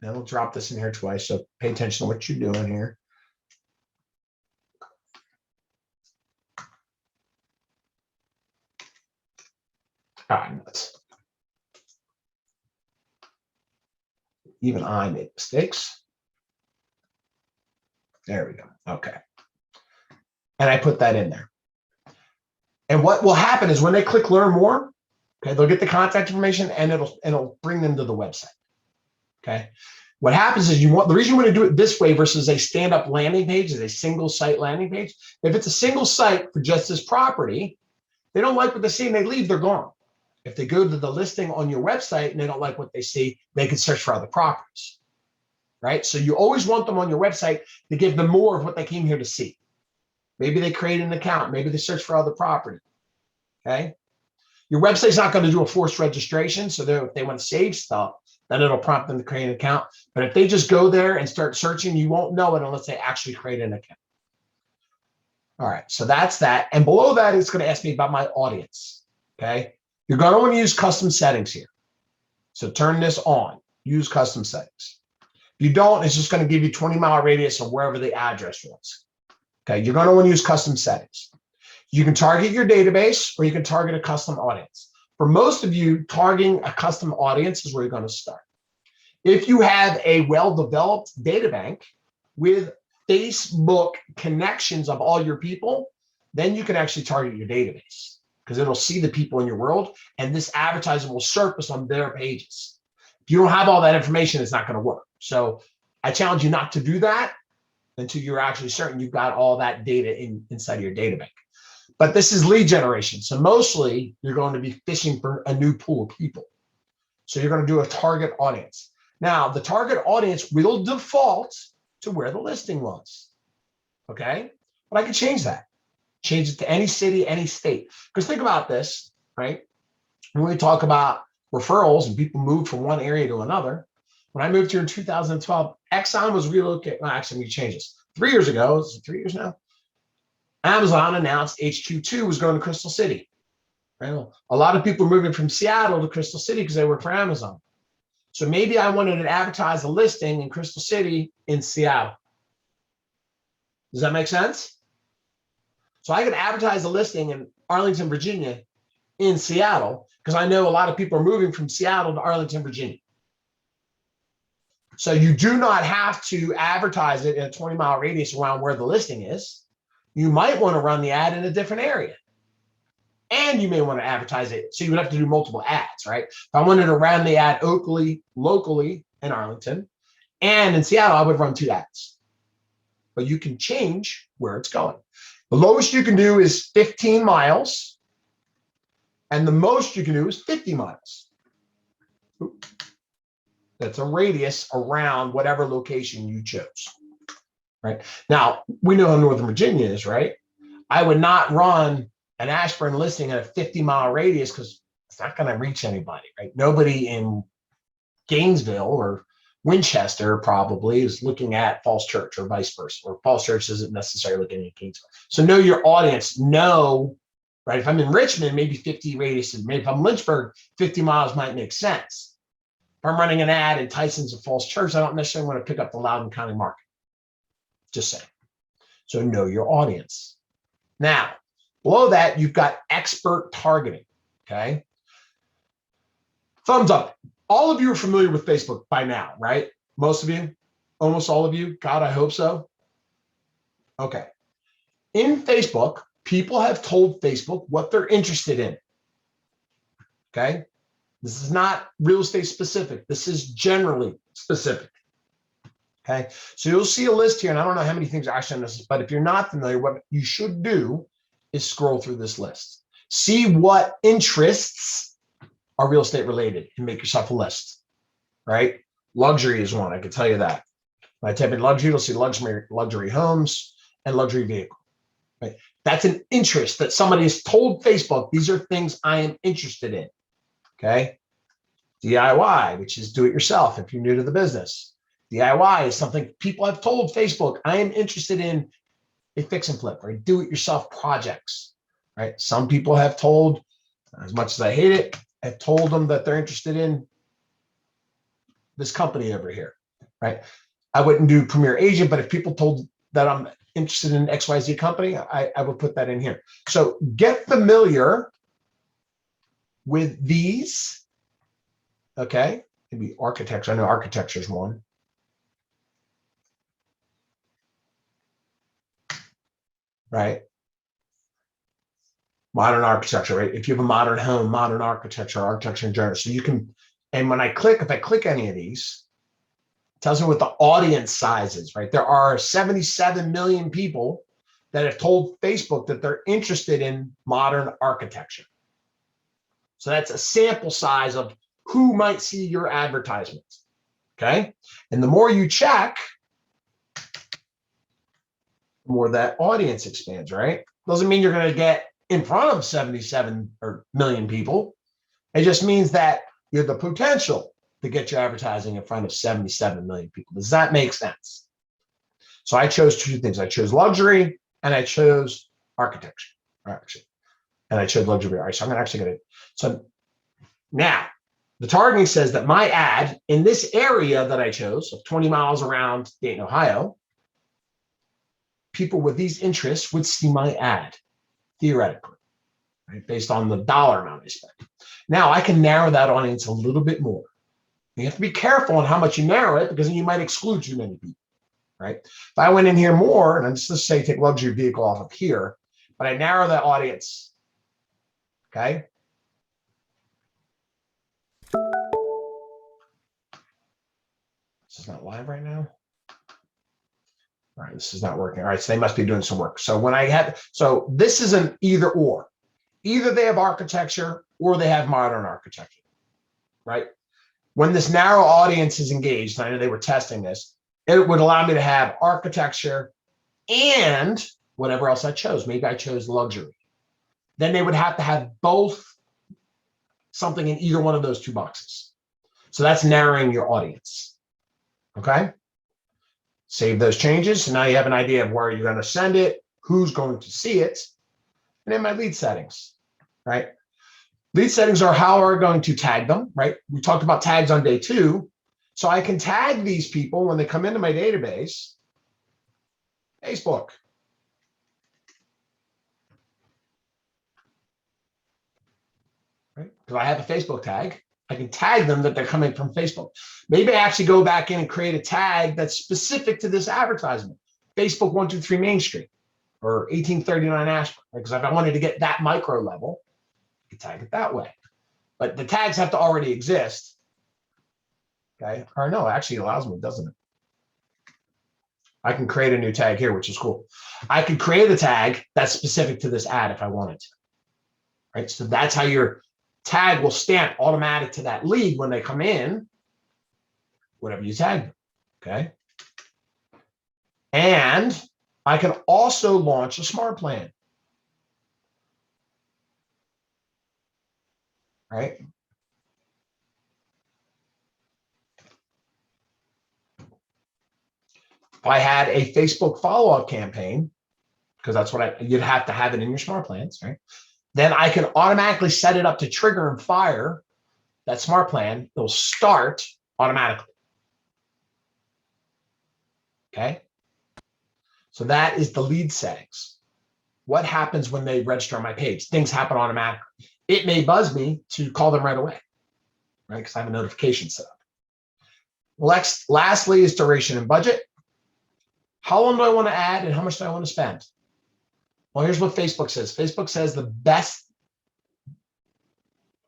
And we'll drop this in here twice, so pay attention to what you're doing here. Nuts. Even I made mistakes. There we go. Okay. And I put that in there. And what will happen is when they click learn more, okay, they'll get the contact information and it'll bring them to the website. Okay. What happens is the reason you want to do it this way versus a stand-up landing page is a single site landing page. If it's a single site for just this property, they don't like what they see and they leave, they're gone. If they go to the listing on your website and they don't like what they see, they can search for other properties, right? So you always want them on your website to give them more of what they came here to see. Maybe they create an account. Maybe they search for other property, okay? Your website's not going to do a forced registration. So if they want to save stuff, then it'll prompt them to create an account. But if they just go there and start searching, you won't know it unless they actually create an account. All right, so that's that. And below that, it's going to ask me about my audience, okay? You're going to want to use custom settings here. So turn this on, use custom settings. If you don't, it's just going to give you 20-mile radius of wherever the address was. Okay, you're going to want to use custom settings. You can target your database or you can target a custom audience. For most of you, targeting a custom audience is where you're going to start. If you have a well-developed data bank with Facebook connections of all your people, then you can actually target your database because it'll see the people in your world and this advertising will surface on their pages. If you don't have all that information, it's not going to work. So I challenge you not to do that until you're actually certain you've got all that data inside of your data bank. But this is lead generation. So mostly you're going to be fishing for a new pool of people. So you're going to do a target audience. Now, the target audience will default to where the listing was. Okay? But I can change that. Change it to any city, any state. Because think about this, right? When we talk about referrals and people move from one area to another, when I moved here in 2012, Exxon was relocated. Well, actually, we changed this. 3 years ago, is it 3 years now? Amazon announced HQ2 was going to Crystal City. Right? A lot of people were moving from Seattle to Crystal City because they work for Amazon. So maybe I wanted to advertise a listing in Crystal City in Seattle. Does that make sense? So I could advertise a listing in Arlington, Virginia in Seattle because I know a lot of people are moving from Seattle to Arlington, Virginia. So you do not have to advertise it in a 20-mile radius around where the listing is. You might want to run the ad in a different area. And you may want to advertise it. So you would have to do multiple ads, right? If I wanted to run the ad locally in Arlington and in Seattle, I would run 2 ads. But you can change where it's going. The lowest you can do is 15 miles. And the most you can do is 50 miles. That's a radius around whatever location you chose. Right? Now, we know how Northern Virginia is, right? I would not run an Ashburn listing at a 50-mile radius because it's not going to reach anybody, right? Nobody in Gainesville or Winchester probably is looking at Falls Church or vice versa, or Falls Church isn't necessarily looking at Kingsville. So know your audience, know, right? If I'm in Richmond, maybe 50 radius, maybe if I'm Lynchburg, 50 miles might make sense. If I'm running an ad in Tyson's or Falls Church, I don't necessarily want to pick up the Loudoun County market. Just saying. So know your audience. Now, below that, you've got expert targeting, okay? Thumbs up. All of you are familiar with Facebook by now, right? Most of you, almost all of you. God, I hope so. Okay. In Facebook, people have told Facebook what they're interested in. Okay. This is not real estate specific. This is generally specific. Okay. So you'll see a list here, and I don't know how many things are actually on this, but if you're not familiar, what you should do is scroll through this list. See what interests are real estate related and make yourself a list, right? Luxury is one, I can tell you that. When I type in luxury, you'll see luxury homes and luxury vehicle, right? That's an interest that somebody has told Facebook, these are things I am interested in, okay? DIY, which is do it yourself if you're new to the business. DIY is something people have told Facebook, I am interested in a fix and flip, right? Do it yourself projects, right? Some people have told, as much as I hate it, have told them that they're interested in this company over here, right? I wouldn't do Premier Agent, but if people told that I'm interested in XYZ company, I would put that in here. So get familiar with these, okay? Maybe architecture, I know architecture is one. Right? Modern architecture, right? If you have a modern home, modern architecture, architecture in general. So you can, and when I click, if I click any of these, it tells me what the audience size is, right? There are 77 million people that have told Facebook that they're interested in modern architecture. So that's a sample size of who might see your advertisements, okay? And the more you check, the more that audience expands, right? Doesn't mean you're going to get in front of 77 or million people. It just means that you have the potential to get your advertising in front of 77 million people. Does that make sense? So I chose two things. I chose luxury and I chose architecture. Actually, and I chose luxury. All right, so I'm going to actually get it. So now the targeting says that my ad in this area that I chose of 20 miles around Dayton, Ohio, people with these interests would see my ad, theoretically, right, based on the dollar amount I spent. Now I can narrow that audience a little bit more. You have to be careful on how much you narrow it because then you might exclude too many people, right? If I went in here more, and let's say take luxury vehicle off of here, but I narrow that audience, okay? This is not live right now. All right, this is not working. All right, so they must be doing some work. So when I had, so this is an either or. Either they have architecture or they have modern architecture, right? When this narrow audience is engaged, I know they were testing this, it would allow me to have architecture and whatever else I chose. Maybe I chose luxury. Then they would have to have both something in either one of those two boxes. So that's narrowing your audience, okay? Save those changes. So now you have an idea of where you're going to send it, who's going to see it, and then my lead settings, right? Lead settings are how we're going to tag them, right? We talked about tags on day 2. So I can tag these people when they come into my database, Facebook. Right? Because I have a Facebook tag. I can tag them that they're coming from Facebook. Maybe I actually go back in and create a tag that's specific to this advertisement. Facebook 123 Main Street or 1839 Ashburn. Because if I wanted to get that micro level, I could tag it that way. But the tags have to already exist. Okay. Or no, actually allows me, doesn't it? I can create a new tag here, which is cool. I could create a tag that's specific to this ad if I wanted to. Right. So that's how your tag will stamp automatic to that lead when they come in, whatever you tag them, okay? And I can also launch a smart plan, right? If I had a Facebook follow-up campaign, because that's what you'd have to have it in your smart plans, right? Then I can automatically set it up to trigger and fire that smart plan. It'll start automatically. Okay. So that is the lead settings. What happens when they register on my page? Things happen automatically. It may buzz me to call them right away, right? Because I have a notification set up. Lastly is duration and budget. How long do I want to add and how much do I want to spend? Well, here's what Facebook says. Facebook says the best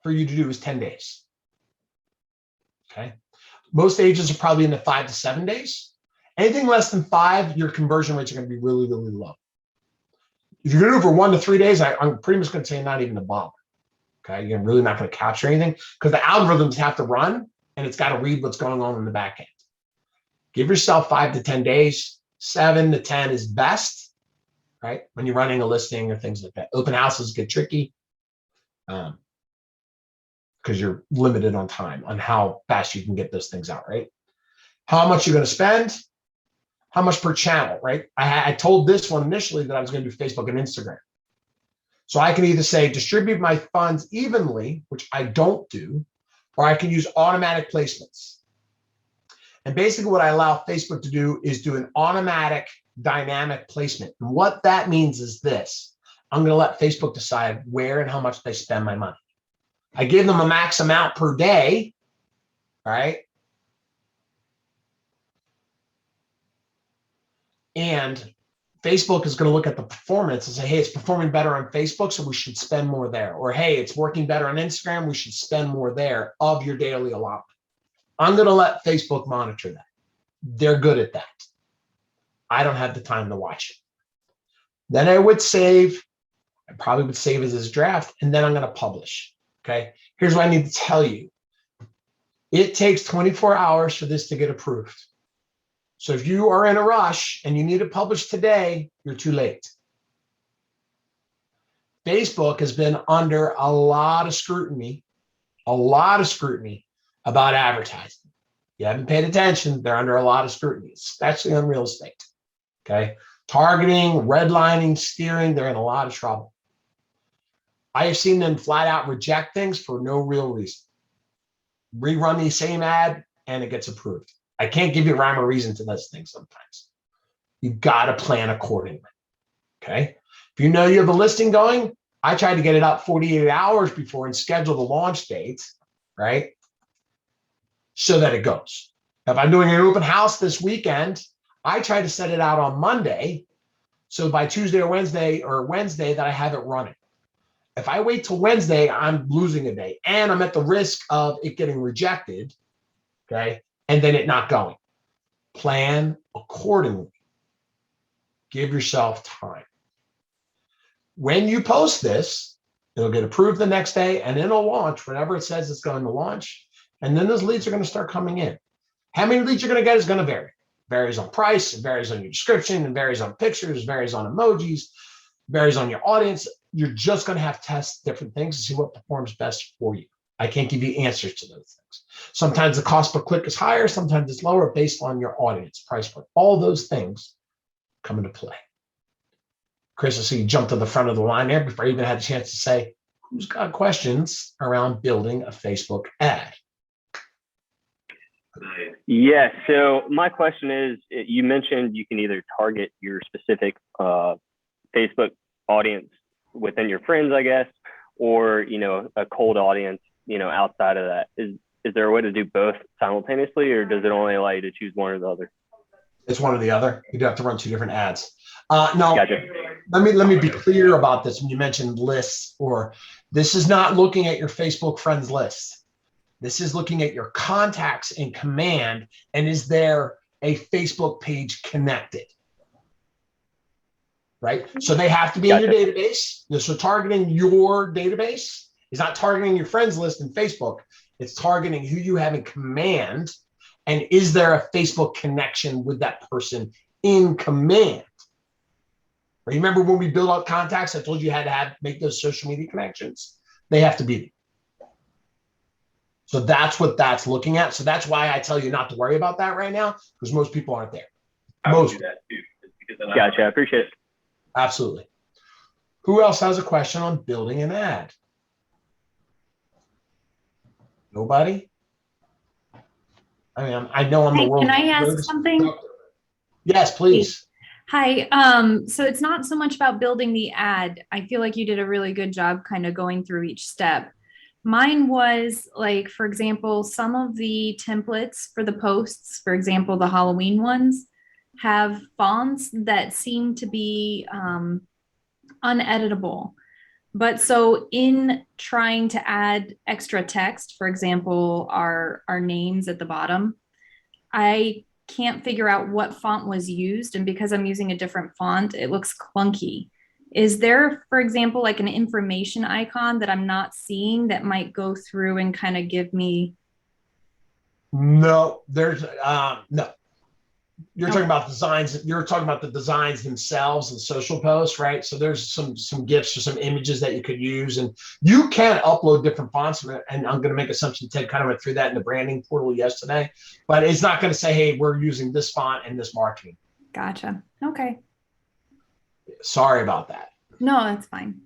for you to do is 10 days. Okay. Most agents are probably in the 5 to 7 days. Anything less than 5, your conversion rates are going to be really, really low. If you're going to do it for 1 to 3 days, I'm pretty much going to say not even a bother. Okay. You're really not going to capture anything because the algorithms have to run and it's got to read what's going on in the back end. Give yourself 5 to 10 days. 7 to 10 is best, right? When you're running a listing or things like that. Open houses get tricky because you're limited on time on how fast you can get those things out, right? How much you're going to spend, how much per channel, right? I told this one initially that I was going to do Facebook and Instagram. So I can either say distribute my funds evenly, which I don't do, or I can use automatic placements. And basically what I allow Facebook to do is do an automatic dynamic placement. And what that means is this. I'm going to let Facebook decide where and how much they spend my money. I give them a max amount per day, all right? And Facebook is going to look at the performance and say, hey, it's performing better on Facebook, so we should spend more there. Or, hey, it's working better on Instagram, we should spend more there of your daily allotment. I'm going to let Facebook monitor that. They're good at that. I don't have the time to watch it. Then I would save. I probably would save it as a draft, and then I'm going to publish. Okay. Here's what I need to tell you. It takes 24 hours for this to get approved. So if you are in a rush and you need it published today, you're too late. Facebook has been under a lot of scrutiny about advertising. You haven't paid attention, they're under a lot of scrutiny, especially on real estate. Okay. Targeting, redlining, steering, they're in a lot of trouble. I have seen them flat out reject things for no real reason. Rerun the same ad and it gets approved. I can't give you rhyme or reason to those things sometimes. You've got to plan accordingly. Okay. If you know you have a listing going, I try to get it up 48 hours before and schedule the launch date, right? So that it goes. If I'm doing an open house this weekend, I try to set it out on Monday. So by Tuesday or Wednesday that I have it running. If I wait till Wednesday, I'm losing a day and I'm at the risk of it getting rejected. Okay. And then it not going. Plan accordingly. Give yourself time. When you post this, it'll get approved the next day and it'll launch whenever it says it's going to launch. And then those leads are going to start coming in. How many leads you're going to get is going to vary. It varies on price, it varies on your description, it varies on pictures, it varies on emojis, it varies on your audience. You're just going to have to test different things to see what performs best for you. I can't give you answers to those things. Sometimes the cost per click is higher, sometimes it's lower based on your audience, price point. All those things come into play. Chris, I see you jumped to the front of the line there before I even had a chance to say, who's got questions around building a Facebook ad? Yeah, so my question is, you mentioned you can either target your specific Facebook audience within your friends, I guess, or, a cold audience, outside of that. Is there a way to do both simultaneously, or does it only allow you to choose one or the other? It's one or the other. You do have to run two different ads. No, Gotcha. let me be clear about this. When you mentioned lists, or this is not looking at your Facebook friends list. This is looking at your contacts in command, and is there a Facebook page connected? Right? So they have to be in your database. So targeting your database is not targeting your friends list in Facebook. It's targeting who you have in command, and is there a Facebook connection with that person in command? Remember when we build out contacts, I told you had to make those social media connections. They have to be there. So that's what that's looking at. So that's why I tell you not to worry about that right now, because most people aren't there. I would Most. do that too. Just because then Gotcha. I appreciate it. Absolutely. Who else has a question on building an ad? Nobody? I mean, I know I'm the Hey, world's can I ask greatest something? instructor. Yes, please. Hi, so it's not so much about building the ad. I feel like you did a really good job kind of going through each step. Mine was like, for example, some of the templates for the posts, for example, the Halloween ones, have fonts that seem to be uneditable. But so in trying to add extra text, for example, our names at the bottom, I can't figure out what font was used. And because I'm using a different font, it looks clunky. Is there, for example, like an information icon that I'm not seeing that might go through and kind of give me? No, there's no. You're Okay. talking about designs. You're talking about the designs themselves and social posts, right? So there's some GIFs or some images that you could use, and you can upload different fonts. And I'm going to make assumption Ted kind of went through that in the branding portal yesterday, but it's not going to say, "Hey, we're using this font and this marketing." Gotcha. Okay. Sorry about that. No, that's fine.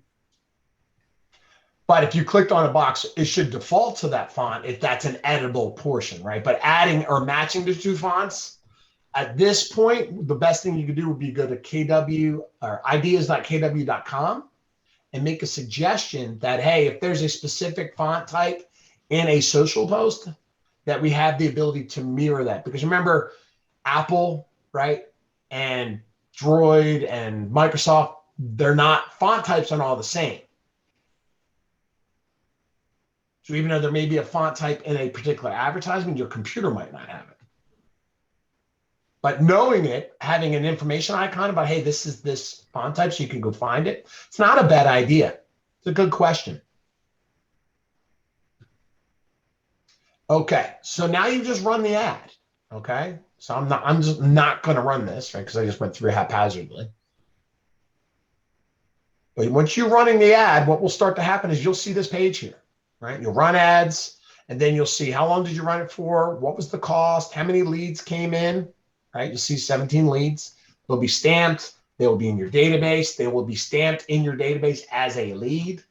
But if you clicked on a box, it should default to that font if that's an editable portion, right? But adding or matching the two fonts, at this point, the best thing you could do would be go to KW or ideas.kw.com and make a suggestion that, hey, if there's a specific font type in a social post, that we have the ability to mirror that. Because remember, Apple, right, and Droid and Microsoft, font types aren't all the same. So even though there may be a font type in a particular advertisement, your computer might not have it. But knowing it, having an information icon about, hey, this is this font type, so you can go find it, it's not a bad idea. It's a good question. Okay, so now you just run the ad. Okay, so I'm just not going to run this, right? Because I just went through it haphazardly. But once you're running the ad, what will start to happen is you'll see this page here, right? You'll run ads, and then you'll see how long did you run it for, what was the cost, how many leads came in, right? You'll see 17 leads. They'll be stamped. They will be in your database. They will be stamped in your database as a lead,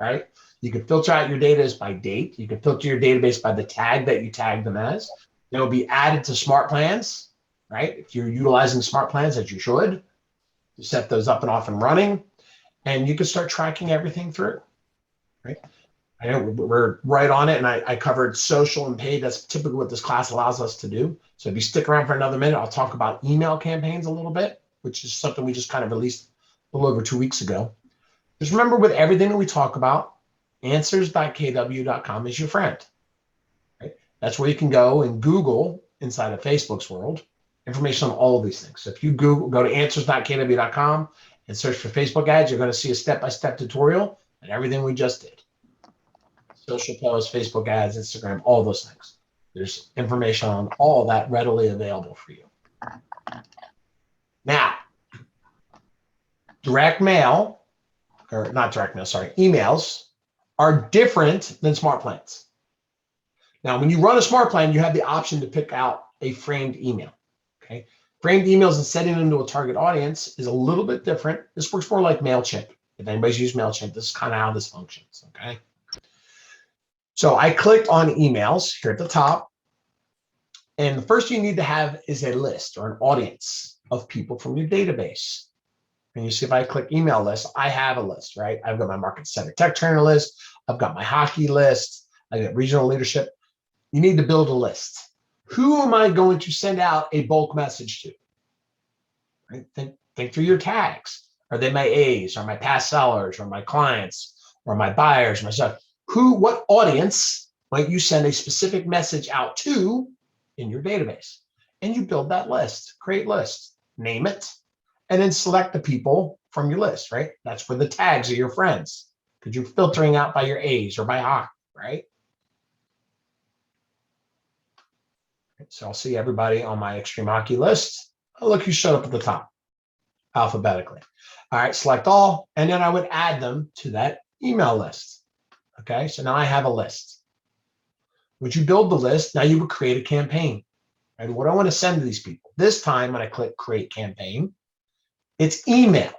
right? You can filter out your data by date. You can filter your database by the tag that you tagged them as. They will be added to Smart Plans, right? If you're utilizing Smart Plans, as you should, you set those up and off and running, and you can start tracking everything through, right? I know we're right on it, and I covered social and paid. That's typically what this class allows us to do. So if you stick around for another minute, I'll talk about email campaigns a little bit, which is something we just kind of released a little over 2 weeks ago. Just remember, with everything that we talk about, answers.kw.com is your friend, right? That's where you can go and Google inside of Facebook's world information on all of these things. So if you go to answers.kw.com and search for Facebook ads, you're going to see a step-by-step tutorial and everything we just did. Social posts, Facebook ads, Instagram, all those things. There's information on all that readily available for you. Now, direct mail, or not direct mail, sorry, emails are different than Smart Plans. Now, when you run a Smart Plan, you have the option to pick out a framed email. Okay, framed emails and setting them to a target audience is a little bit different. This works more like MailChimp. If anybody's used MailChimp, this is kind of how this functions. Okay. So I clicked on emails here at the top. And the first you need to have is a list or an audience of people from your database. And you see if I click email list, I have a list, right? I've got my market center tech trainer list. I've got my hockey list. I got regional leadership. You need to build a list. Who am I going to send out a bulk message to? Right? Think through your tags. Are they my A's or my past sellers or my clients or my buyers, myself? What audience might you send a specific message out to in your database? And you build that list, create list, name it, and then select the people from your list, right? That's where the tags are your friends, because you're filtering out by your A's or by hockey, right? So I'll see everybody on my Extreme Hockey list. Oh, look who showed up at the top, alphabetically. All right, select all, and then I would add them to that email list. Okay, so now I have a list. Once you build the list, now you would create a campaign. And what I want to send to these people this time, when I click create campaign, it's email.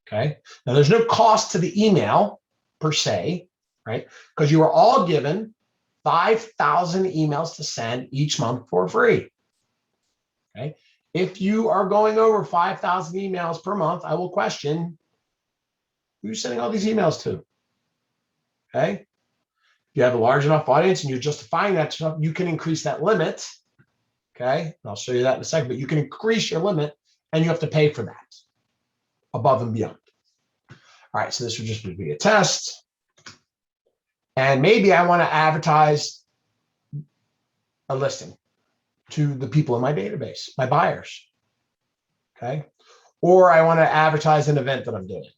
Okay. Now there's no cost to the email per se, right? Because you are all given 5,000 emails to send each month for free. Okay. If you are going over 5,000 emails per month, I will question who you're sending all these emails to. Okay. If you have a large enough audience and you're justifying that stuff, you can increase that limit. Okay. And I'll show you that in a second, but you can increase your limit and you have to pay for that above and beyond. All right. So this would just be a test. And maybe I want to advertise a listing to the people in my database, my buyers. Okay. Or I want to advertise an event that I'm doing.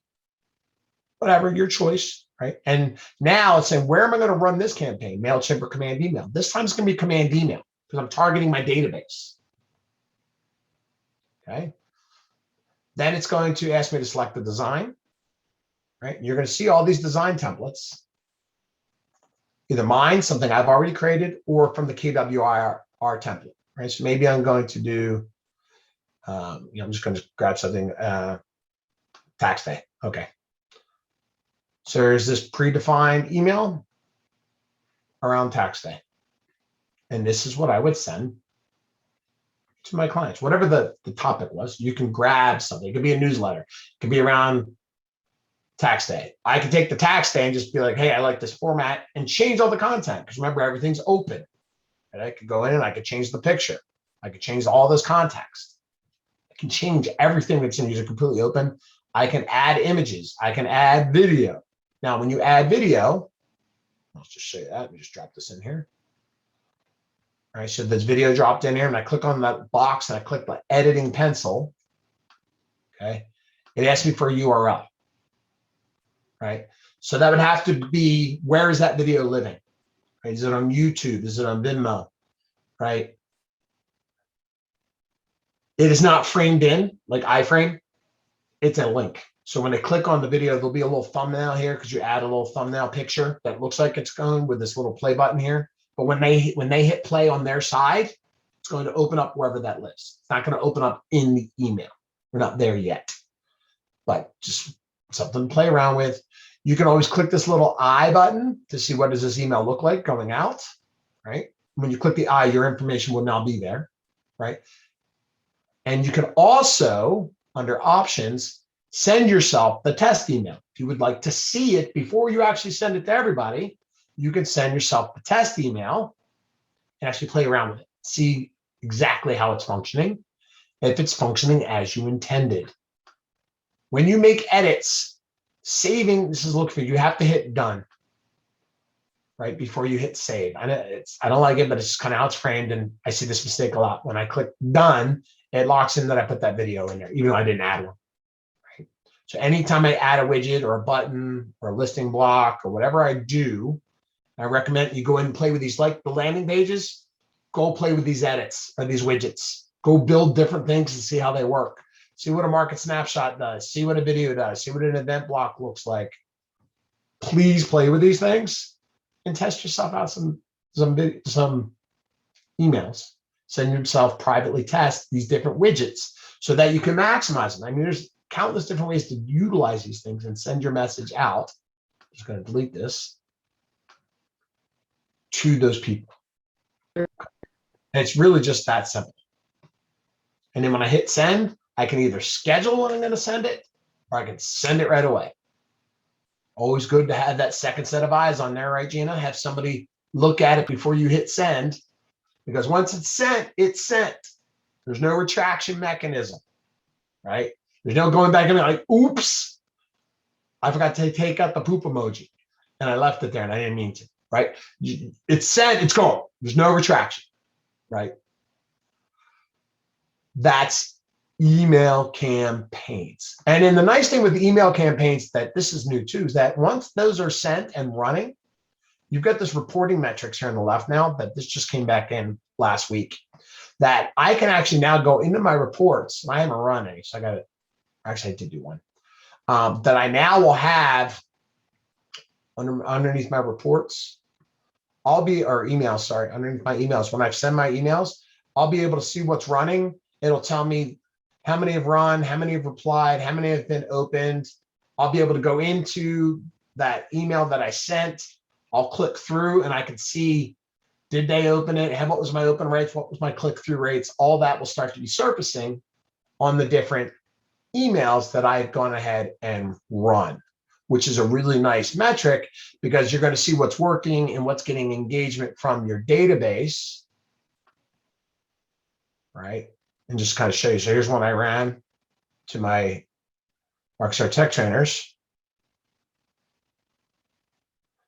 Whatever, your choice, right? And now it's saying, where am I going to run this campaign? MailChimp or command email? This time it's going to be command email because I'm targeting my database. Okay. Then it's going to ask me to select the design, right? You're going to see all these design templates, either mine, something I've already created, or from the KWIR template, right? So maybe I'm going to do, I'm just going to grab something, tax day. Okay. So there's this predefined email around tax day. And this is what I would send to my clients. Whatever the topic was, you can grab something. It could be a newsletter. It could be around tax day. I could take the tax day and just be like, hey, I like this format and change all the content. Because remember, everything's open. And I could go in and I could change the picture. I could change all this context. I can change everything that's in user completely open. I can add images. I can add video. Now, when you add video, let's just show you that. Let me just drop this in here. All right, so this video dropped in here and I click on that box and I click the editing pencil. Okay, it asks me for a URL. Right, so that would have to be, where is that video living? Right? Is it on YouTube? Is it on Vimeo? Right? It is not framed in like iframe. It's a link. So when I click on the video, there'll be a little thumbnail here because you add a little thumbnail picture that looks like it's going with this little play button here. But when they hit play on their side, it's going to open up wherever that lives. It's not going to open up in the email. We're not there yet, but just something to play around with. You can always click this little I button to see what does this email look like going out, right? When you click the I, your information will now be there, right? And you can also, under options, send yourself the test email. If you would like to see it before you actually send it to everybody, you can send yourself the test email and actually play around with it. See exactly how it's functioning, if it's functioning as you intended. When you make edits, saving, this is look for you have to hit done right before you hit save. I don't like it, but it's just kind of how it's framed. And I see this mistake a lot. When I click done, it locks in that I put that video in there, even though I didn't add one. Right? So anytime I add a widget or a button or a listing block or whatever I do, I recommend you go in and play with these, like the landing pages, go play with these edits or these widgets. Go build different things and see how they work. See what a market snapshot does. See what a video does. See what an event block looks like. Please play with these things and test yourself out some emails. Send yourself privately test these different widgets so that you can maximize them. I mean, there's countless different ways to utilize these things and send your message out. I'm just going to delete this to those people. And it's really just that simple. And then when I hit send, I can either schedule when I'm going to send it, or I can send it right away. Always good to have that second set of eyes on there, right, Gina? Have somebody look at it before you hit send, because once it's sent, it's sent. There's no retraction mechanism, right? There's no going back and being like, oops, I forgot to take out the poop emoji, and I left it there, and I didn't mean to, right? It's sent, it's gone. There's no retraction, right? That's email campaigns. And then the nice thing with the email campaigns, that this is new too, is that once those are sent and running, you've got this reporting metrics here on the left now, that this just came back in last week, that I can actually now go into my reports. I haven't run any, so I got it. Actually, I did do one. That I now will have underneath my reports, or emails, sorry, underneath my emails. When I send my emails, I'll be able to see what's running. It'll tell me how many have run, how many have replied, how many have been opened. I'll be able to go into that email that I sent. I'll click through and I can see, did they open it? What was my open rates? What was my click-through rates? All that will start to be surfacing on the different emails that I've gone ahead and run, which is a really nice metric because you're going to see what's working and what's getting engagement from your database, right? And just kind of show you. So here's one I ran to my Markstar Tech Trainers.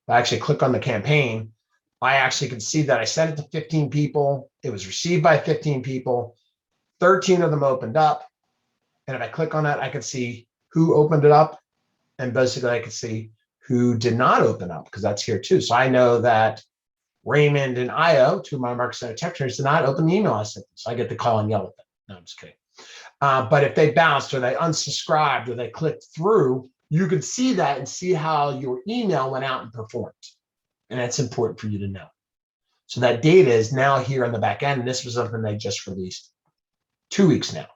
I actually click on the campaign. I actually can see that I sent it to 15 people. It was received by 15 people. 13 of them opened up. And if I click on that, I can see who opened it up. And basically I can see who did not open up because that's here too. So I know that Raymond and Io, two of my Market Center Tech Trainers, did not open the email I sent them. So I get to call and yell at them. No, I'm just kidding. But if they bounced or they unsubscribed or they clicked through, you could see that and see how your email went out and performed. And that's important for you to know. So that data is now here on the back end. And this was something they just released 2 weeks now.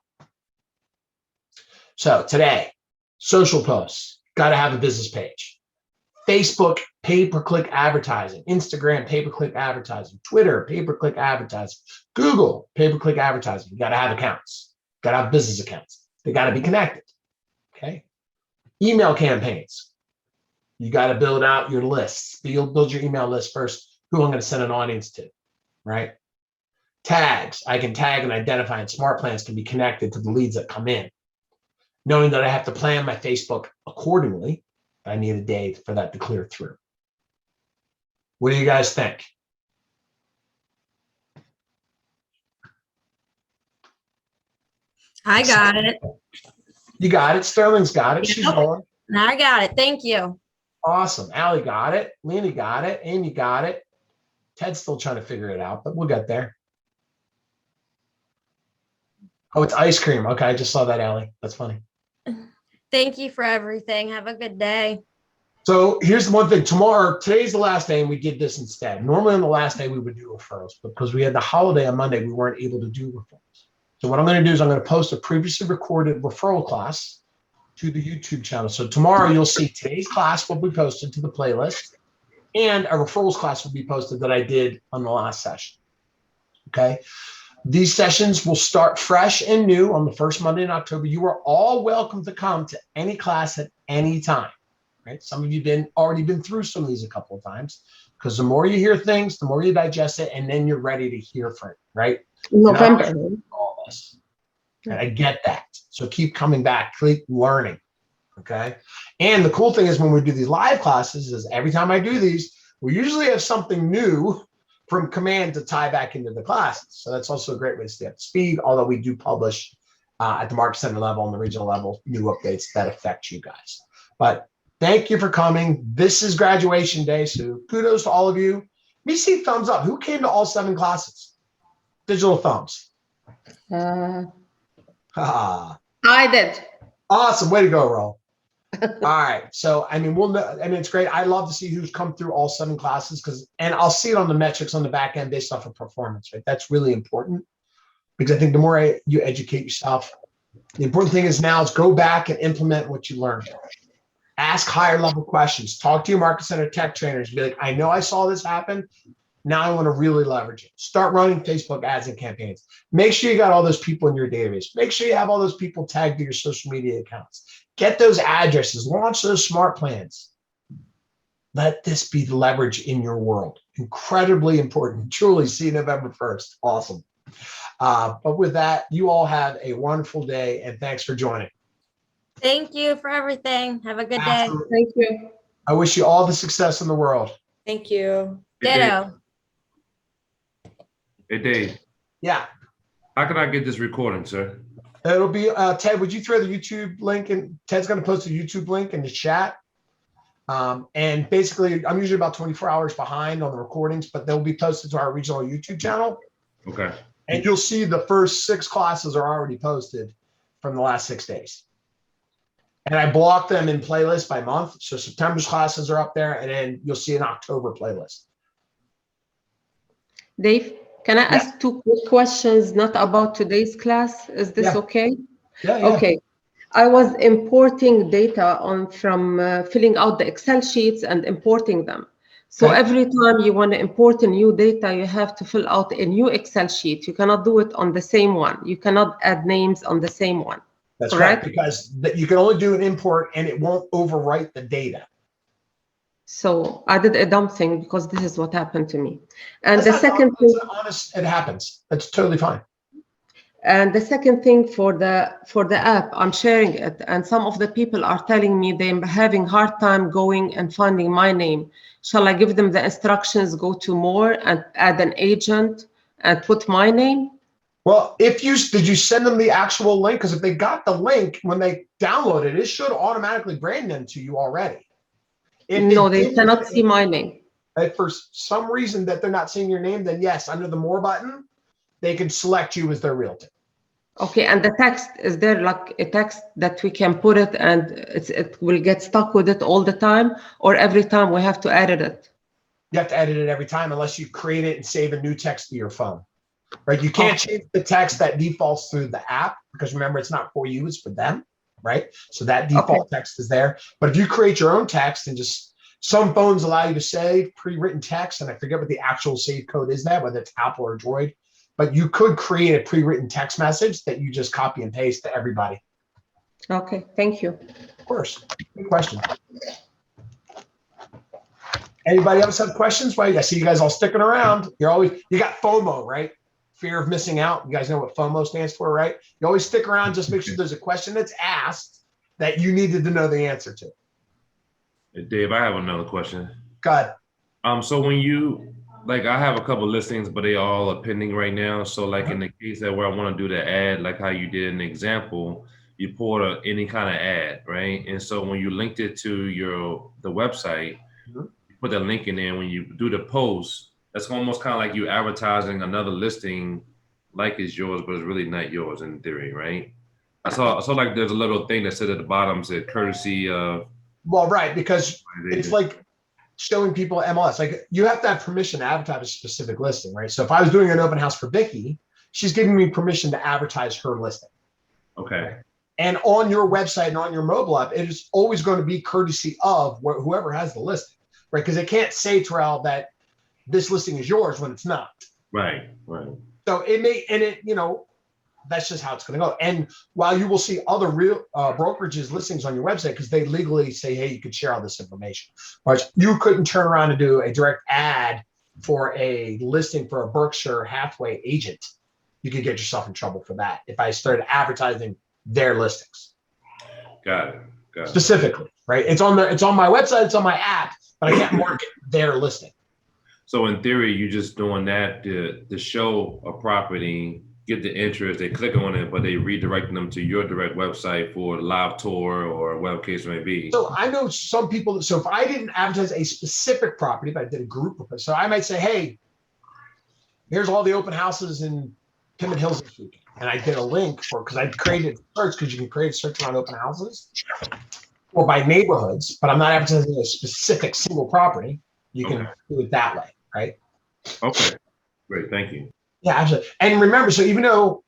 So today, social posts, got to have a business page. Facebook, pay-per-click advertising. Instagram, pay-per-click advertising. Twitter, pay-per-click advertising. Google, pay-per-click advertising. You got to have accounts. Got to have business accounts. They got to be connected. Okay. Email campaigns. You got to build out your lists. Build your email list first. Who I'm going to send an audience to, right? Tags. I can tag and identify, and smart plans can be connected to the leads that come in. Knowing that I have to plan my Facebook accordingly, I need a day for that to clear through. What do you guys think? I got it. You got it. Sterling's got it. She's Yep. going. I got it. Thank you. Awesome. Allie got it. Lena got it. Amy got it. Ted's still trying to figure it out, but we'll get there. Oh, it's ice cream. Okay, I just saw that, Allie. That's funny. Thank you for everything. Have a good day. So here's the one thing. Today's the last day, and we did this instead. Normally on the last day, we would do referrals, but because we had the holiday on Monday, we weren't able to do referrals. So what I'm going to do is I'm going to post a previously recorded referral class to the YouTube channel. So tomorrow you'll see today's class will be posted to the playlist, and a referrals class will be posted that I did on the last session. Okay. These sessions will start fresh and new on the first Monday in October. You are all welcome to come to any class at any time, right? Some of you have already been through some of these a couple of times, because the more you hear things, the more you digest it, and then you're ready to hear from it, right? November. All this. And I get that. So keep coming back, keep learning, okay? And the cool thing is when we do these live classes is every time I do these, we usually have something new from command to tie back into the classes. So that's also a great way to stay up to speed, although we do publish at the Market Center level and the regional level new updates that affect you guys. But thank you for coming. This is graduation day, so kudos to all of you. Let me see thumbs up. Who came to all 7 classes? Digital thumbs. I did. Awesome. Way to go, Ro. All right. So, I mean, it's great. I love to see who's come through all 7 classes and I'll see it on the metrics on the back end based off of performance, right? That's really important because I think the more you educate yourself, the important thing is now is go back and implement what you learned. Ask higher level questions. Talk to your Market Center Tech Trainers. Be like, I know I saw this happen. Now I want to really leverage it. Start running Facebook ads and campaigns. Make sure you got all those people in your database. Make sure you have all those people tagged to your social media accounts. Get those addresses. Launch those smart plans. Let this be the leverage in your world. Incredibly important. Truly, see you November 1st. Awesome. But with that, you all have a wonderful day and thanks for joining. Thank you for everything. Have a good day. Absolutely. Thank you. I wish you all the success in the world. Thank you. Ditto. Hey, Dave, Yeah. how can I get this recording, sir? It'll be, Ted, would you throw the YouTube link in? Ted's going to post a YouTube link in the chat. And basically, I'm usually about 24 hours behind on the recordings, but they'll be posted to our regional YouTube channel. Okay. And you'll see the first 6 classes are already posted from the last 6 days. And I block them in playlists by month. So September's classes are up there, and then you'll see an October playlist. Dave, Can I ask 2 quick questions, not about today's class? Is this Yeah. okay? Yeah. Okay. I was importing data from filling out the Excel sheets and importing them. So Okay. every time you want to import a new data, you have to fill out a new Excel sheet. You cannot do it on the same one. You cannot add names on the same one. That's Correct? right, because you can only do an import and it won't overwrite the data. So I did a dumb thing because this is what happened to me. And That's the not second dumb, thing, it's honest, it happens. That's totally fine. and the second thing for the app, I'm sharing it, and some of the people are telling me they're having hard time going and finding my name. Shall I give them the instructions, go to more and add an agent and put my name? Well, did you send them the actual link? Because if they got the link when they download it, it should automatically brand them to you already. No, they cannot see my name. If for some reason that they're not seeing your name, then yes, under the more button, they can select you as their realtor. Okay, and the text, is there like a text that we can put it and it will get stuck with it all the time, or every time we have to edit it? You have to edit it every time unless you create it and save a new text to your phone. Right? You can't change the text that defaults through the app because remember, it's not for you, it's for them, right? So that default text is there. But if you create your own text and just some phones allow you to save pre-written text, and I forget what the actual save code is that, whether it's Apple or Droid, but you could create a pre-written text message that you just copy and paste to everybody. Okay, thank you. Of course. Good question. Anybody else have questions? Well, I see you guys all sticking around. You got FOMO, right? Fear of missing out. You guys know what FOMO stands for, right? You always stick around, just make sure there's a question that's asked that you needed to know the answer to. Hey, Dave, I have another question. Go ahead. So when you, like, I have a couple listings, but they all are pending right now. So like in the case that where I want to do the ad, like how you did an example, you poured any kind of ad, right? And so when you linked it to the website, you put the link in there. When you do the post, that's almost kind of like you advertising another listing like it's yours, but it's really not yours in theory, right? I saw like there's a little thing that said at the bottom, said courtesy of. Well, right, because it's like showing people MLS. Like you have to have permission to advertise a specific listing, right? So if I was doing an open house for Vicky, she's giving me permission to advertise her listing. Okay. And on your website and on your mobile app, it is always going to be courtesy of whoever has the listing, right? Because it can't say, Terrell, that this listing is yours when it's not. Right. So it may, and it, that's just how it's going to go. And while you will see other real brokerages listings on your website, because they legally say, hey, you could share all this information, but you couldn't turn around and do a direct ad for a listing for a Berkshire Hathaway agent. You could get yourself in trouble for that if I started advertising their listings. Got it. Specifically, right? It's on my website, it's on my app, but I can't market their listing. So in theory, you're just doing that to show a property, get the interest, they click on it, but they redirect them to your direct website for a live tour or whatever case may be. So I know some people, so if I didn't advertise a specific property, but I did a group of it, so I might say, hey, here's all the open houses in Pemmon Hills this week. And I did a link because I created a search because you can create a search around open houses or by neighborhoods, but I'm not advertising a specific single property. You can do it that way, right? Okay, great, thank you. Yeah, absolutely. And remember, so even though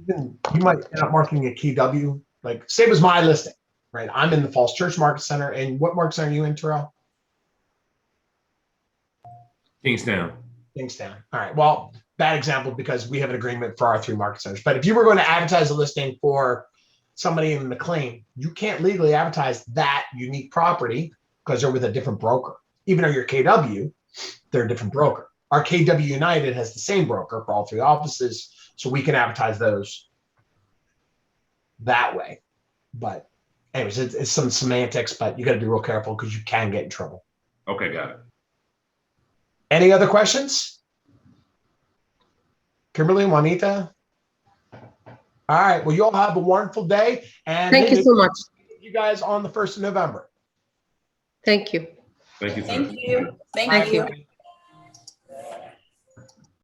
you might end up marketing a KW, like say it was my listing, right? I'm in the Falls Church Market Center. And what market center are you in, Terrell? Kingstown. Kingstown. All right. Well, bad example because we have an agreement for our 3 market centers. But if you were going to advertise a listing for somebody in McLean, you can't legally advertise that unique property because they're with a different broker. Even though you're KW, they're a different broker. Our KW United has the same broker for all 3 offices, so we can advertise those that way. But anyways, it's some semantics, but you got to be real careful because you can get in trouble. Okay, got it. Any other questions? Kimberly, Juanita? All right. Well, you all have a wonderful day. And Thank you so much. You guys on the 1st of November. Thank you. Thank you. Thank you. Thank you.